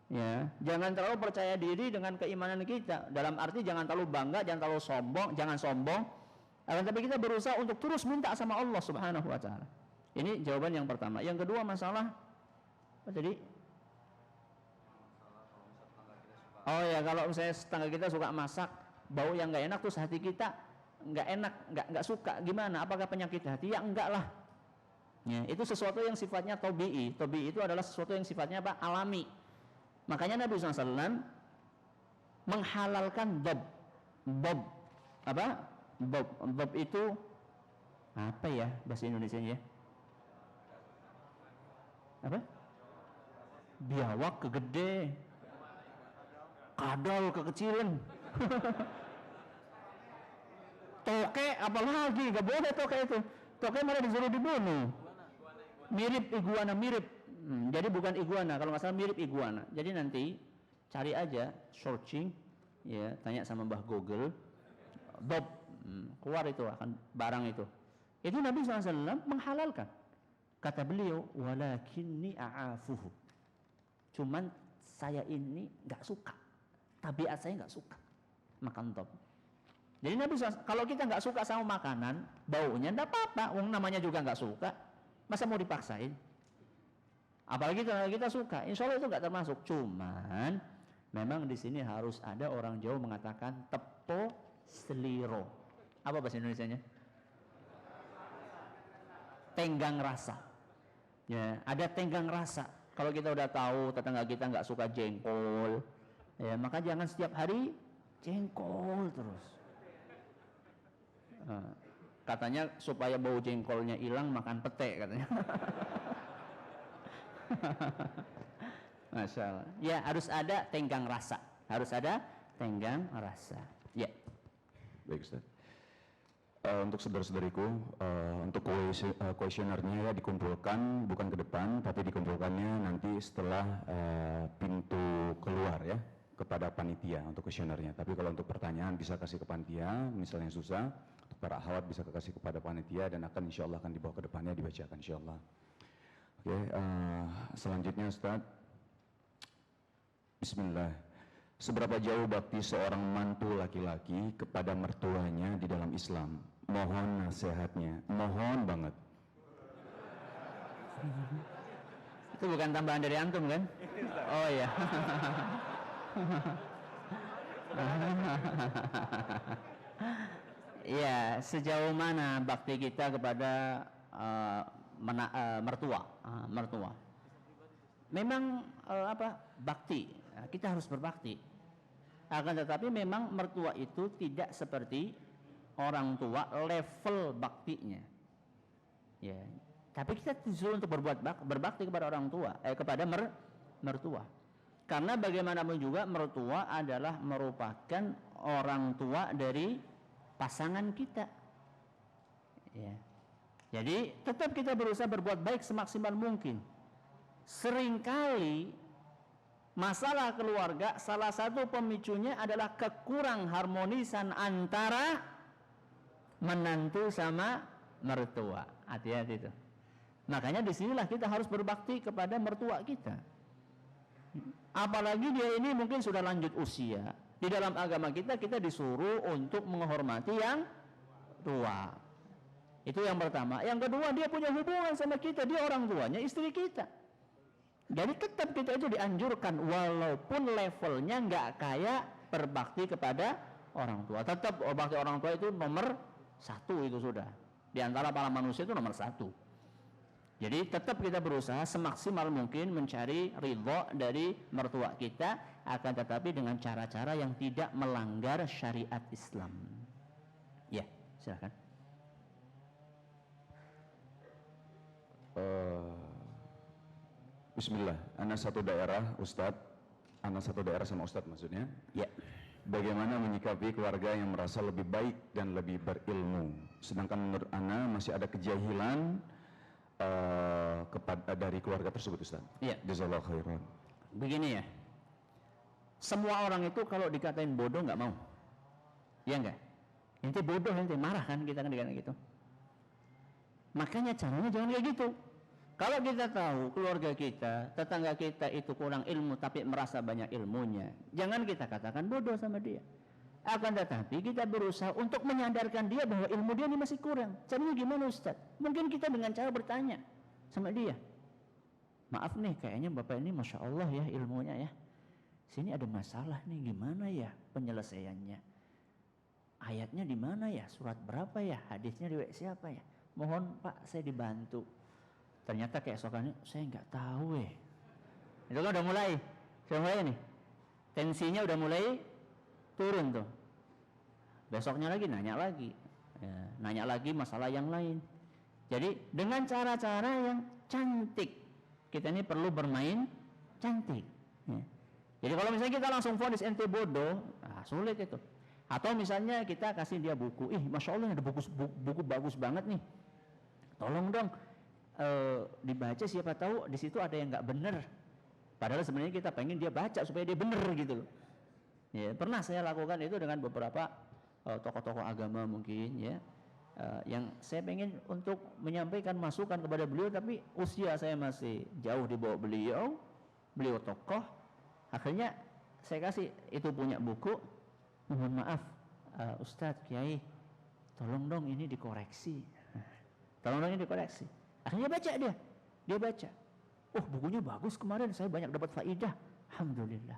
ya, jangan terlalu percaya diri dengan keimanan kita. Dalam arti jangan terlalu bangga, jangan terlalu sombong, jangan sombong. Tapi kita berusaha untuk terus minta sama Allah Subhanahu Wa Taala. Ini jawaban yang pertama. Yang kedua masalah apa tadi? Oh ya, kalau misalnya tetangga kita suka masak bau yang nggak enak, terus hati kita nggak enak, nggak suka, gimana? Apakah penyakit hati? Ya enggak lah. Ya, itu sesuatu yang sifatnya tobi'i. Tobi'i itu adalah sesuatu yang sifatnya apa? Alami. Makanya Nabi SAW menghalalkan dob. Apa? Dob itu apa ya bahasa Indonesianya ya? Apa? Biawak kegede, kadal kekecilan. Toke apalagi, gak boleh toke itu. Toke malah disuruh dibunuh. Mirip iguana, mirip. Jadi bukan iguana, kalau nggak salah mirip iguana. Jadi nanti cari aja, searching, ya, tanya sama Mbah Google, Bob, keluar itu akan barang itu. Itu Nabi SAW menghalalkan. Kata beliau, walakinni a'afuhu. Cuman saya ini nggak suka, tabiat saya nggak suka makan top. Jadi Nabi SAW, kalau kita nggak suka sama makanan, baunya nggak apa-apa, wong namanya juga nggak suka, masa mau dipaksain? Apalagi kalau kita suka, insya Allah itu nggak termasuk. Cuman memang di sini harus ada, orang Jawa mengatakan tepo seliro. Apa bahasa Indonesianya? Tenggang rasa. Ya, ada tenggang rasa. Kalau kita udah tahu tetangga kita nggak suka jengkol, ya maka jangan setiap hari jengkol terus. Katanya supaya bau jengkolnya hilang, makan pete katanya. Masya Allah. Ya, harus ada tenggang rasa. Harus ada tenggang rasa. Ya. Baik, Ustaz. Untuk saudara-saudariku, untuk kuesionernya ya dikumpulkan bukan ke depan, tapi dikumpulkannya nanti setelah pintu keluar ya, kepada panitia untuk kuesionernya. Tapi kalau untuk pertanyaan bisa kasih ke panitia, misalnya susah, untuk para akhwat bisa kasih kepada panitia dan akan insya Allah akan dibawa ke depannya dibacakan insya Allah. Oke, selanjutnya Ustaz. Bismillah. Seberapa jauh bakti seorang mantu laki-laki kepada mertuanya di dalam Islam? Mohon nasihatnya. Mohon banget. Itu bukan tambahan dari antum kan? Oh iya. Ya, sejauh mana bakti kita kepada mertua? Mertua. Memang bakti. Kita harus berbakti. Akan tetapi memang mertua itu tidak seperti orang tua level baktinya. Ya. Tapi kita disuruh untuk berbakti kepada orang tua, kepada mertua. Karena bagaimanapun juga mertua adalah merupakan orang tua dari pasangan kita. Ya. Jadi tetap kita berusaha berbuat baik semaksimal mungkin. Seringkali masalah keluarga salah satu pemicunya adalah kekurang harmonisan antara menantu sama mertua. Hati-hati itu. Makanya disinilah kita harus berbakti kepada mertua kita. Apalagi dia ini mungkin sudah lanjut usia. Di dalam agama kita disuruh untuk menghormati yang tua. Itu yang pertama. Yang kedua, dia punya hubungan sama kita. Dia orang tuanya istri kita. Jadi tetap kita itu dianjurkan walaupun levelnya nggak kayak berbakti kepada orang tua. Tetap berbakti orang tua itu nomor 1 itu sudah. Di antara para manusia itu nomor 1. Jadi tetap kita berusaha semaksimal mungkin mencari ridho dari mertua kita, akan tetapi dengan cara-cara yang tidak melanggar syariat Islam. Ya, silakan. Bismillah, anak satu daerah Ustadz, anak satu daerah sama Ustadz maksudnya. Ya. Bagaimana menyikapi keluarga yang merasa lebih baik dan lebih berilmu, sedangkan menurut anak masih ada kejahilan kepada dari keluarga tersebut, Ustaz? Iya. Jazakallahu khairan. Begini ya, semua orang itu kalau dikatain bodoh nggak mau, ya enggak? Ente bodoh, ente marah kan kita kan dikatain gitu. Makanya caranya jangan kayak gitu. Kalau kita tahu keluarga kita, tetangga kita itu kurang ilmu tapi merasa banyak ilmunya, jangan kita katakan bodoh sama dia. Akan tetapi kita berusaha untuk menyadarkan dia bahwa ilmu dia ini masih kurang. Caranya gimana, Ustaz? Mungkin kita dengan cara bertanya sama dia. Maaf nih, kayaknya Bapak ini Masya Allah ya ilmunya ya. Sini ada masalah nih, gimana ya penyelesaiannya? Ayatnya di mana ya? Surat berapa ya? Hadisnya riwayat siapa ya? Mohon Pak, saya dibantu. Ternyata keesokannya saya nggak tahu Itu kan udah mulai nih. Tensinya udah mulai turun tuh. Besoknya lagi nanya lagi. Ya, nanya lagi masalah yang lain. Jadi dengan cara-cara yang cantik. Kita ini perlu bermain cantik. Ya. Jadi kalau misalnya kita langsung vonis ente bodoh, sulit itu. Atau misalnya kita kasih dia buku, Masya Allah ada buku bagus banget nih. Tolong dong dibaca, siapa tahu di situ ada yang nggak bener. Padahal sebenarnya kita pengen dia baca supaya dia bener gitu loh. Ya, pernah saya lakukan itu dengan beberapa tokoh-tokoh agama mungkin ya, yang saya pengen untuk menyampaikan masukan kepada beliau, tapi usia saya masih jauh di bawah beliau, beliau tokoh. Akhirnya saya kasih itu punya buku, mohon maaf Ustadz Kiai, tolong dong ini dikoreksi. Tolong dong ini dikoreksi. Akhirnya baca dia baca. Oh, bukunya bagus, kemarin saya banyak dapat faidah. Alhamdulillah.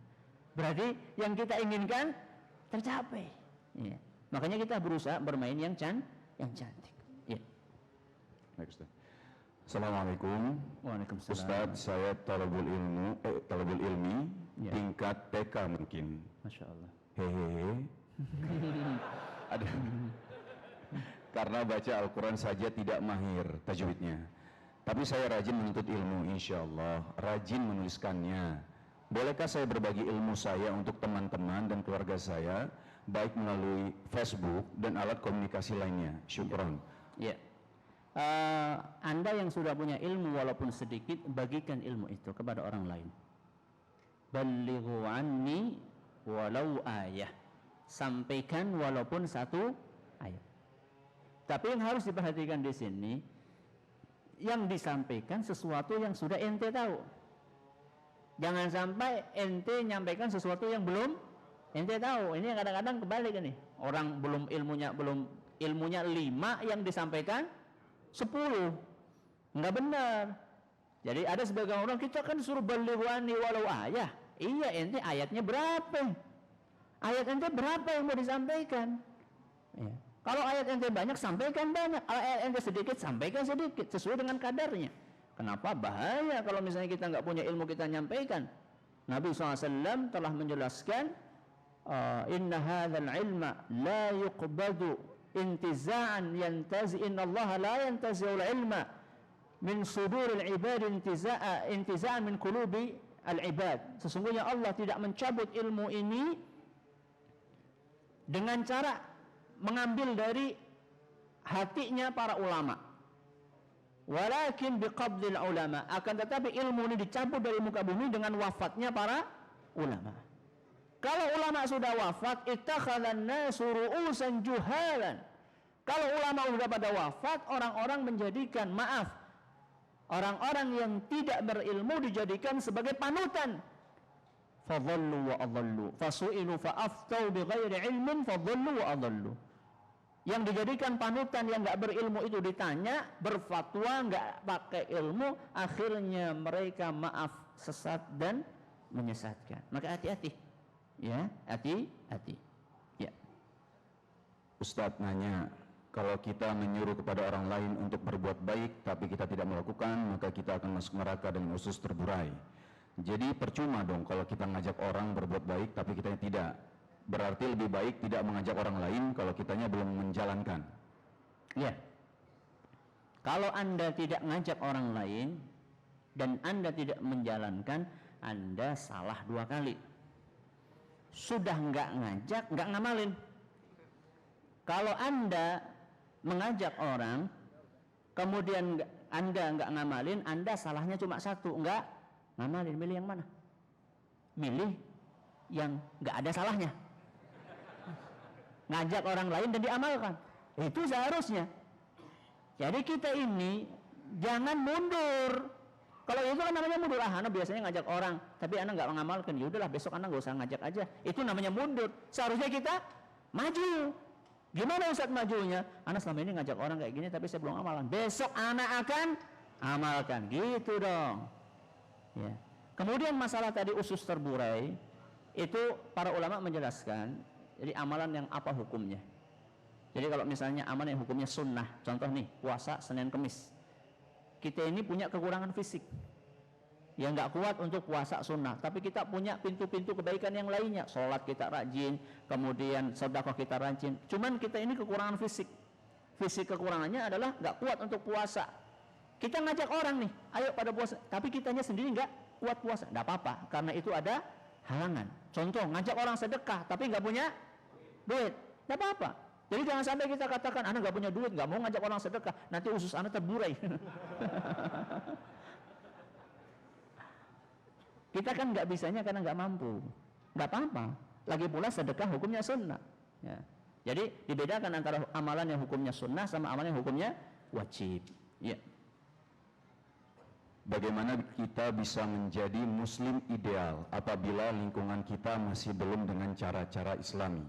Berarti yang kita inginkan tercapai. Ya. Makanya kita berusaha bermain yang cantik. Ya. Baik, Ustaz. Assalamualaikum. Waalaikumsalam. Ustaz, saya talabul ilmi Ya. tingkat TK mungkin. Masya Allah. Hehehe. Ada. Karena baca Al-Quran saja tidak mahir tajwidnya. Tapi saya rajin menuntut ilmu, insya Allah. Rajin menuliskannya. Bolehkah saya berbagi ilmu saya untuk teman-teman dan keluarga saya, baik melalui Facebook dan alat komunikasi lainnya? Syukron. Ya. Anda yang sudah punya ilmu walaupun sedikit, bagikan ilmu itu kepada orang lain. Ballighu anni walau ayah. Sampaikan walaupun satu ayat. Tapi yang harus diperhatikan di sini, yang disampaikan sesuatu yang sudah ente tahu. Jangan sampai ente nyampaikan sesuatu yang belum ente tahu. Ini kadang-kadang kebalik ini. Orang ilmunya 5 yang disampaikan 10. Enggak benar. Jadi ada sebagian orang, kita kan suruh balighu anni walau ayah. Iya, ente ayatnya berapa? Ayat ente berapa yang mau disampaikan? Ya. Kalau ayat ente banyak, sampaikan banyak. Kalau ayat ente sedikit, sampaikan sedikit sesuai dengan kadarnya. Kenapa? Bahaya kalau misalnya kita nggak punya ilmu, kita nyampaikan. Nabi SAW telah menjelaskan, inna hadzal ilma la yuqbadu intiza'an inna Allah la yantazi'ul ilma min suduril ibad intiza'an min qulubi al-ibad. Sesungguhnya Allah tidak mencabut ilmu ini dengan cara mengambil dari hatinya para ulama. Walakin biqabdil ulama, akan tetapi ilmu ini dicabut dari muka bumi dengan wafatnya para ulama. Kalau ulama sudah wafat, ittakhadhan nasu ru'usan juhalan. Kalau ulama sudah pada wafat, orang-orang menjadikan, orang-orang yang tidak berilmu dijadikan sebagai panutan. Fadhallu wa adhallu, fasu'ilu fa'aftau bighairi ilmin fadhallu wa adhallu. Yang dijadikan panutan yang enggak berilmu itu ditanya, berfatwa enggak pakai ilmu, akhirnya mereka sesat dan menyesatkan. Maka hati-hati. Ya, hati-hati. Ya. Ustadz nanya, kalau kita menyuruh kepada orang lain untuk berbuat baik tapi kita tidak melakukan, maka kita akan masuk neraka dengan usus terburai. Jadi percuma dong kalau kita ngajak orang berbuat baik tapi kita tidak. Berarti lebih baik tidak mengajak orang lain kalau kitanya belum menjalankan. Ya. Kalau Anda tidak ngajak orang lain dan Anda tidak menjalankan, Anda salah 2 kali. Sudah enggak ngajak, enggak ngamalin. Kalau Anda mengajak orang, kemudian Anda enggak ngamalin, Anda salahnya cuma 1, enggak ngamalin. Milih yang mana? Milih yang enggak ada salahnya. Ngajak orang lain dan diamalkan. Itu seharusnya. Jadi kita ini jangan mundur. Kalau itu kan namanya mundur. Anak biasanya ngajak orang, tapi anak nggak mengamalkan. Ya udahlah, besok anak nggak usah ngajak aja. Itu namanya mundur. Seharusnya kita maju. Gimana Ustadz majunya? Anak selama ini ngajak orang kayak gini, tapi saya belum amalan. Besok anak akan amalkan. Gitu dong. Ya. Kemudian masalah tadi usus terburai, itu para ulama menjelaskan. Jadi amalan yang apa hukumnya? Jadi kalau misalnya amalan yang hukumnya sunnah, contoh nih puasa Senin Kemis, kita ini punya kekurangan fisik, yang nggak kuat untuk puasa sunnah, tapi kita punya pintu-pintu kebaikan yang lainnya, sholat kita rajin, kemudian sedekah kita rajin. Cuman kita ini kekurangan fisik, kekurangannya adalah nggak kuat untuk puasa. Kita ngajak orang nih, ayo pada puasa, tapi kitanya sendiri nggak kuat puasa, nggak apa-apa, karena itu ada halangan. Contoh ngajak orang sedekah, tapi nggak punya duit, tidak apa-apa. Jadi jangan sampai kita katakan, anak nggak punya duit, nggak mau ngajak orang sedekah, nanti usus anak terburai. Kita kan nggak bisanya karena nggak mampu, nggak apa-apa. Lagi pula sedekah hukumnya sunnah. Ya. Jadi dibedakan antara amalan yang hukumnya sunnah sama amalan yang hukumnya wajib. Ya. bagaimana kita bisa menjadi muslim ideal apabila lingkungan kita masih belum dengan cara-cara islami?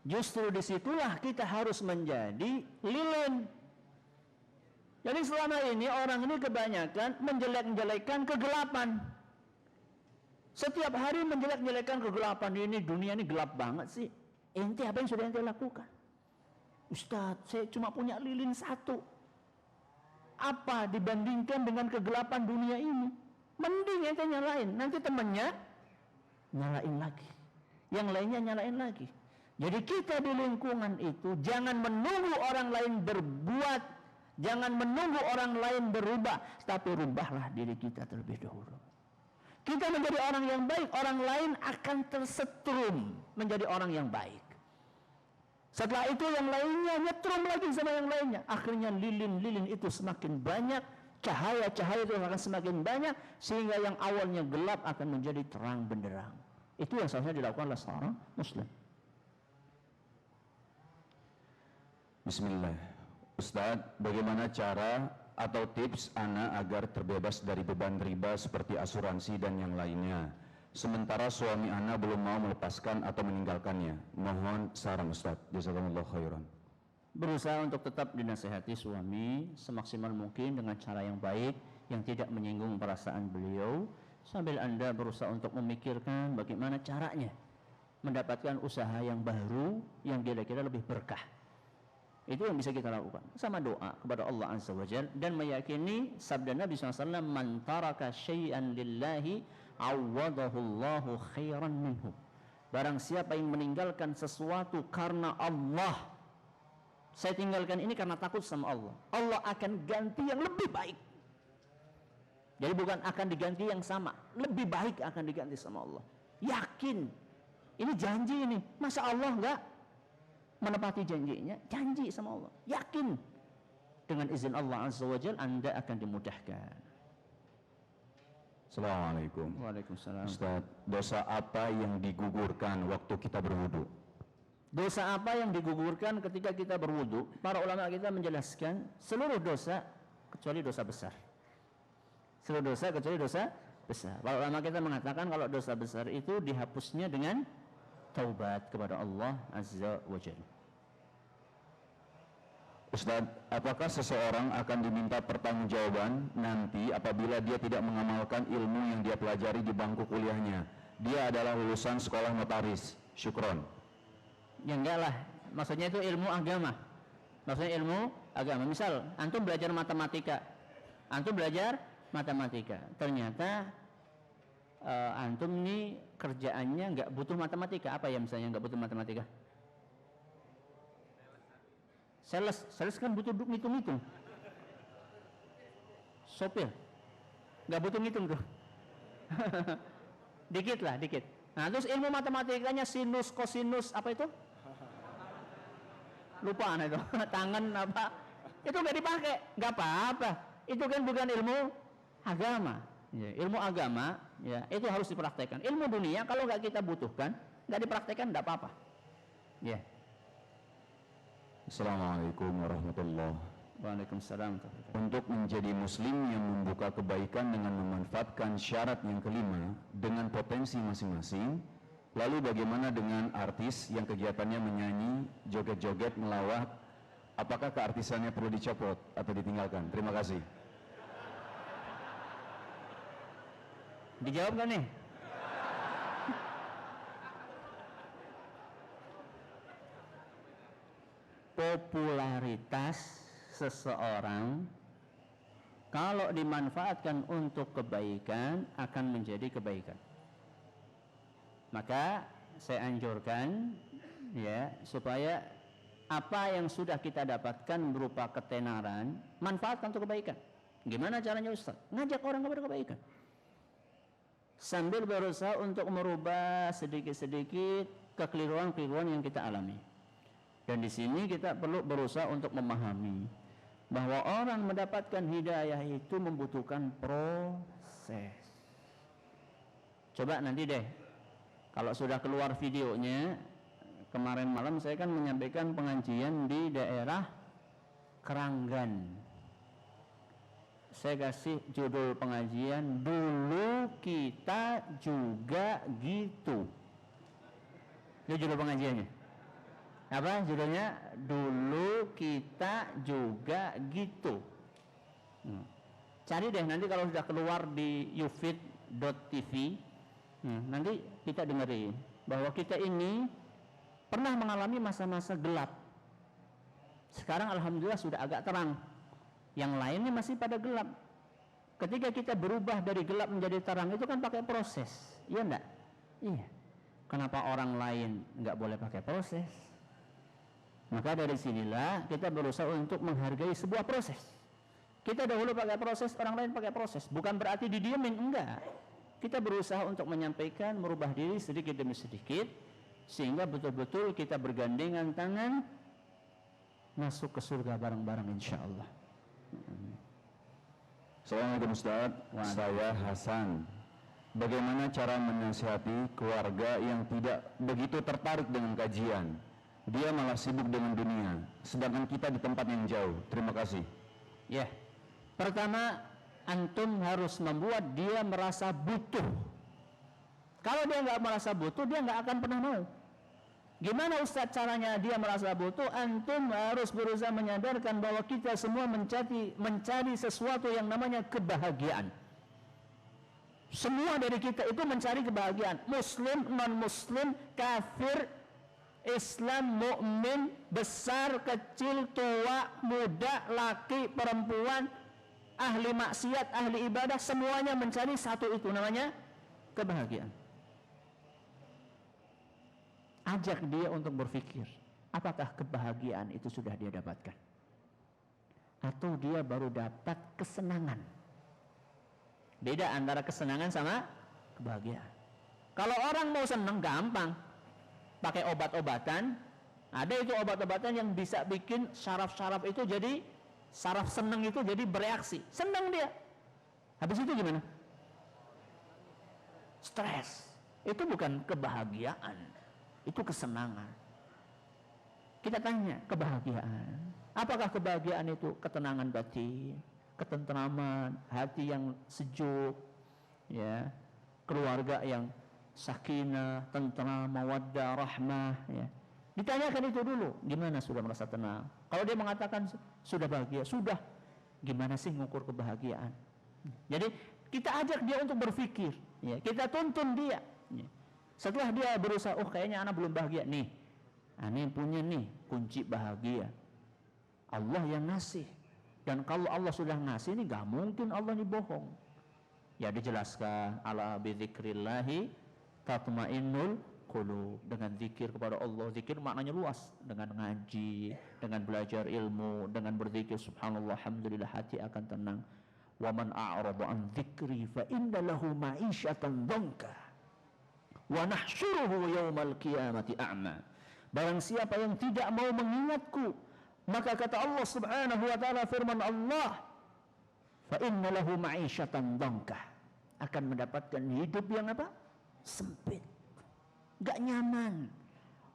Justru disitulah kita harus menjadi lilin. Jadi selama ini orang ini kebanyakan menjelek-jelekan kegelapan. Setiap hari menjelek-jelekan kegelapan. Ini dunia ini gelap banget sih. Ente apa yang sudah ente lakukan? Ustaz, saya cuma punya lilin satu. Apa dibandingkan dengan kegelapan dunia ini? Mending ente nyalain. Nanti temannya nyalain lagi. Yang lainnya nyalain lagi. Jadi kita di lingkungan itu jangan menunggu orang lain berbuat, jangan menunggu orang lain berubah, tapi rubahlah diri kita terlebih dahulu. Kita menjadi orang yang baik, orang lain akan tersetrum menjadi orang yang baik. Setelah itu yang lainnya nyetrum lagi sama yang lainnya. Akhirnya lilin-lilin itu semakin banyak, cahaya-cahaya itu akan semakin banyak, sehingga yang awalnya gelap akan menjadi terang benderang. Itu yang seharusnya dilakukan oleh seorang muslim. Bismillah. Ustadz, bagaimana cara atau tips ana agar terbebas dari beban riba seperti asuransi dan yang lainnya, sementara suami ana belum mau melepaskan atau meninggalkannya? Mohon saran Ustadz. Jazakumullah khairan. Berusaha untuk tetap dinasihati suami semaksimal mungkin dengan cara yang baik, yang tidak menyinggung perasaan beliau, sambil Anda berusaha untuk memikirkan bagaimana caranya mendapatkan usaha yang baru yang kira-kira lebih berkah. Itu yang bisa kita lakukan sama doa kepada Allah Azza wa Jalla dan meyakini sabda Nabi SAW, man taraka syai'an lillahi awadahu Allahu khairan minhu. Barang siapa yang meninggalkan sesuatu karena Allah, saya tinggalkan ini karena takut sama Allah, Allah akan ganti yang lebih baik. Jadi bukan akan diganti yang sama, lebih baik akan diganti sama Allah. Yakin, ini janji ini, masa Allah enggak menepati janjinya? Janji sama Allah, yakin dengan izin Allah Azza wa Jalla Anda akan dimudahkan. Assalamualaikum. Waalaikumsalam. Ustaz, dosa apa yang digugurkan waktu kita berwudu? Dosa apa yang digugurkan ketika kita berwudu? Para ulama kita menjelaskan seluruh dosa kecuali dosa besar. Seluruh dosa kecuali dosa besar. Para ulama kita mengatakan kalau dosa besar itu dihapusnya dengan taubat kepada Allah Azza wa Jalla. Ustaz, apakah seseorang akan diminta pertanggungjawaban nanti apabila dia tidak mengamalkan ilmu yang dia pelajari di bangku kuliahnya? Dia adalah lulusan sekolah notaris. Syukron. Ya enggak lah, maksudnya itu ilmu agama. Maksudnya ilmu agama. Misal, antum belajar matematika. Ternyata antum ini kerjaannya enggak butuh matematika. Apa ya misalnya enggak butuh matematika? Sales kan butuh ngitung-ngitung. Sopir nggak butuh ngitung tuh. dikit. Nah terus ilmu matematikanya sinus, kosinus, apa itu? Lupa itu. Tangan apa? Itu nggak dipakai, nggak apa-apa. Itu kan bukan ilmu agama. Ya, ilmu agama ya itu harus dipraktekkan. Ilmu dunia kalau nggak kita butuhkan, nggak dipraktekkan nggak apa-apa. Ya. Assalamualaikum warahmatullahi wabarakatuh. Waalaikumsalam. Untuk menjadi muslim yang membuka kebaikan dengan memanfaatkan syarat yang kelima dengan potensi masing-masing, lalu bagaimana dengan artis yang kegiatannya menyanyi, joget-joget, melawak? Apakah keartisannya perlu dicopot atau ditinggalkan? Terima kasih. Dijawab kan nih? Popularitas seseorang kalau dimanfaatkan untuk kebaikan akan menjadi kebaikan. Maka saya anjurkan ya supaya apa yang sudah kita dapatkan berupa ketenaran manfaatkan untuk kebaikan. Gimana caranya Ustaz? Ngajak orang kepada kebaikan. Sambil berusaha untuk merubah sedikit-sedikit kekeliruan-kekeliruan yang kita alami. Dan di sini kita perlu berusaha untuk memahami bahwa orang mendapatkan hidayah itu membutuhkan proses. Coba nanti deh, kalau sudah keluar videonya, kemarin malam saya kan menyampaikan pengajian di daerah Keranggan. saya kasih judul pengajian, dulu kita juga gitu. Itu judul pengajiannya. Apa judulnya? Dulu kita juga gitu. Cari deh nanti kalau sudah keluar di youfit.tv, nanti kita dengerin bahwa kita ini pernah mengalami masa-masa gelap. Sekarang alhamdulillah sudah agak terang. Yang lainnya masih pada gelap. Ketika kita berubah dari gelap menjadi terang itu kan pakai proses, iya enggak? Iya. Kenapa orang lain enggak boleh pakai proses? Maka dari sinilah kita berusaha untuk menghargai sebuah proses. Kita dahulu pakai proses, orang lain pakai proses. Bukan berarti didiemin, enggak. Kita berusaha untuk menyampaikan, merubah diri sedikit demi sedikit, sehingga betul-betul kita bergandengan tangan masuk ke surga bareng-bareng insyaallah. Assalamualaikum Ustaz, saya Hasan. Bagaimana cara menasihati keluarga yang tidak begitu tertarik dengan kajian? Dia malah sibuk dengan dunia, sedangkan kita di tempat yang jauh. Terima kasih. Ya, pertama antum harus membuat dia merasa butuh. Kalau dia nggak merasa butuh, dia nggak akan pernah mau. Gimana Ustaz caranya dia merasa butuh? Antum harus berusaha menyadarkan bahwa kita semua mencari sesuatu yang namanya kebahagiaan. Semua dari kita itu mencari kebahagiaan. Muslim, non-muslim, kafir, Islam, mukmin, besar, kecil, tua, muda, laki, perempuan, ahli maksiat, ahli ibadah, semuanya mencari satu itu namanya kebahagiaan. Ajak dia untuk berpikir, apakah kebahagiaan itu sudah dia dapatkan? Atau dia baru dapat kesenangan? Beda antara kesenangan sama kebahagiaan. Kalau orang mau senang gampang, pakai obat-obatan. Ada itu obat-obatan yang bisa bikin saraf-saraf itu jadi, saraf senang itu jadi bereaksi. Senang dia. Habis itu gimana? Stres. Itu bukan kebahagiaan. Itu kesenangan. Kita tanya, kebahagiaan. Apakah kebahagiaan itu ketenangan batin, ketentraman, hati yang sejuk, ya, keluarga yang sakinah, tentram, mawaddah, rahmah, ya. Ditanyakan itu dulu, gimana sudah merasa tenang? Kalau dia mengatakan sudah bahagia, sudah. Gimana sih ngukur kebahagiaan? Jadi kita ajak dia untuk berpikir, ya. Kita tuntun dia, ya. Setelah dia berusaha, oh kayaknya anak belum bahagia nih. Ini punya nih kunci bahagia. Allah yang ngasih. Dan kalau Allah sudah ngasih ini gak mungkin Allah ini bohong. Ya dijelaskan, ala bidzikrillahi tatmainnul qulub. Dengan zikir kepada Allah, zikir maknanya luas. Dengan ngaji, dengan belajar ilmu, dengan berzikir subhanallah, alhamdulillah, hati akan tenang. Wa man a'rada an dzikri fa inna lahu ma'isyatan dhanka wa nahsyuruhu yaumal qiyamati a'ma. Barang siapa yang tidak mau mengingatku, maka kata Allah subhanahu wa ta'ala, firman Allah, fa inna lahu ma'isyatan dhanka, akan mendapatkan hidup yang apa? Sempit, gak nyaman.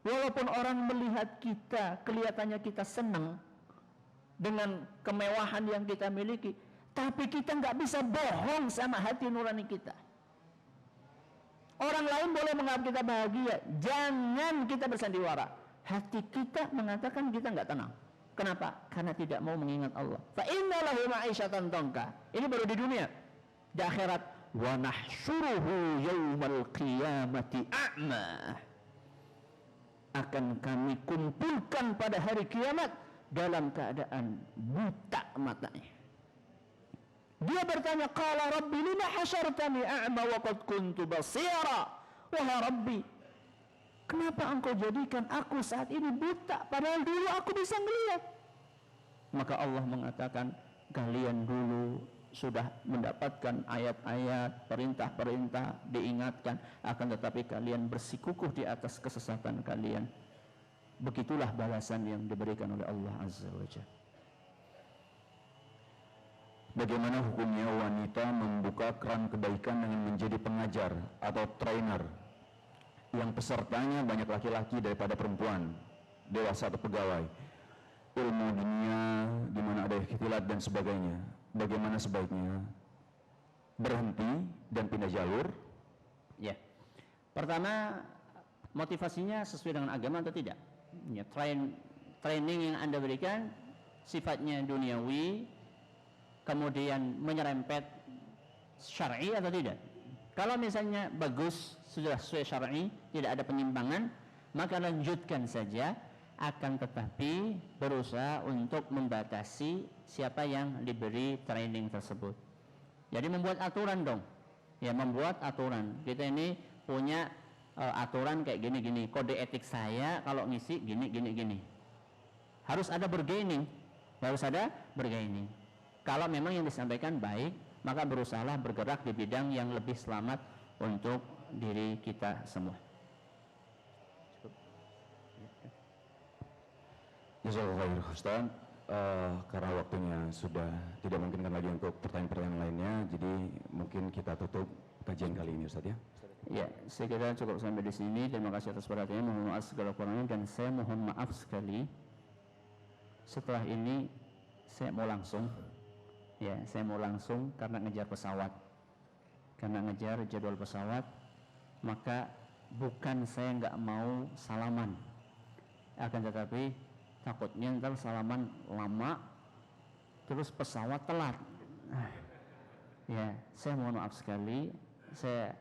Walaupun orang melihat kita, kelihatannya kita senang dengan kemewahan yang kita miliki, tapi kita gak bisa bohong sama hati nurani kita. Orang lain boleh menganggap kita bahagia, jangan kita bersandiwara. Hati kita mengatakan kita enggak tenang. Kenapa? Karena tidak mau mengingat Allah. Fa inna lahu ma'isyatan dhanka. Ini baru di dunia. Di akhirat, wa nahsyuruhu yaumal qiyamati a'ma. Akan kami kumpulkan pada hari kiamat dalam keadaan buta matanya. Dia bertanya, qala rabbi lima hasyartani a'ma wa qad kuntu basira. Wahai Rabbi, kenapa engkau jadikan aku saat ini buta padahal dulu aku bisa melihat? Maka Allah mengatakan, kalian dulu sudah mendapatkan ayat-ayat, perintah-perintah, diingatkan, akan tetapi kalian bersikukuh di atas kesesatan kalian. Begitulah balasan yang diberikan oleh Allah Azza wa Jalla. Bagaimana hukumnya wanita membuka keran kebaikan dengan menjadi pengajar atau trainer yang pesertanya banyak laki-laki daripada perempuan, dewasa atau pegawai, ilmu dunia di mana ada ikhtilat dan sebagainya. bagaimana sebaiknya berhenti dan pindah jalur? Ya. Pertama, motivasinya sesuai dengan agama atau tidak? Ya, training yang Anda berikan sifatnya duniawi, kemudian menyerempet syar'i atau tidak? Kalau misalnya bagus, sudah sesuai syar'i, tidak ada penyimpangan, maka lanjutkan saja, akan tetapi berusaha untuk membatasi siapa yang diberi training tersebut. Jadi membuat aturan dong. Ya, membuat aturan. Kita ini punya aturan kayak gini-gini. Kode etik saya kalau ngisi gini. Harus ada bargaining. Kalau memang yang disampaikan baik, maka berusahalah bergerak di bidang yang lebih selamat untuk diri kita semua. Jazakallahu khair Ustaz. Karena waktunya sudah tidak memungkinkan lagi untuk pertanyaan-pertanyaan lainnya, jadi mungkin kita tutup kajian kali ini Ustaz ya. Ya, saya kira cukup sampai di sini. Terima kasih atas perhatiannya. Mohon maaf segala kurangnya, dan saya mohon maaf sekali. Setelah ini saya mau langsung karena ngejar pesawat. Karena ngejar jadwal pesawat, maka bukan saya nggak mau salaman, akan tetapi takutnya ntar salaman lama terus pesawat telat. Ya, saya mohon maaf sekali. Saya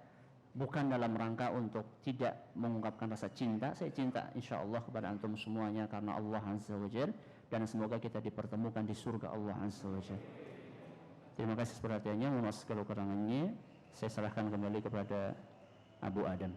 bukan dalam rangka untuk tidak mengungkapkan rasa cinta. Saya cinta insya Allah kepada antum semuanya karena Allah Azza wa Jalla, dan semoga kita dipertemukan di surga Allah Azza wa Jalla. Terima kasih perhatiannya. Mohon maaf segala kekurangannya. Saya serahkan kembali kepada Abu Adam.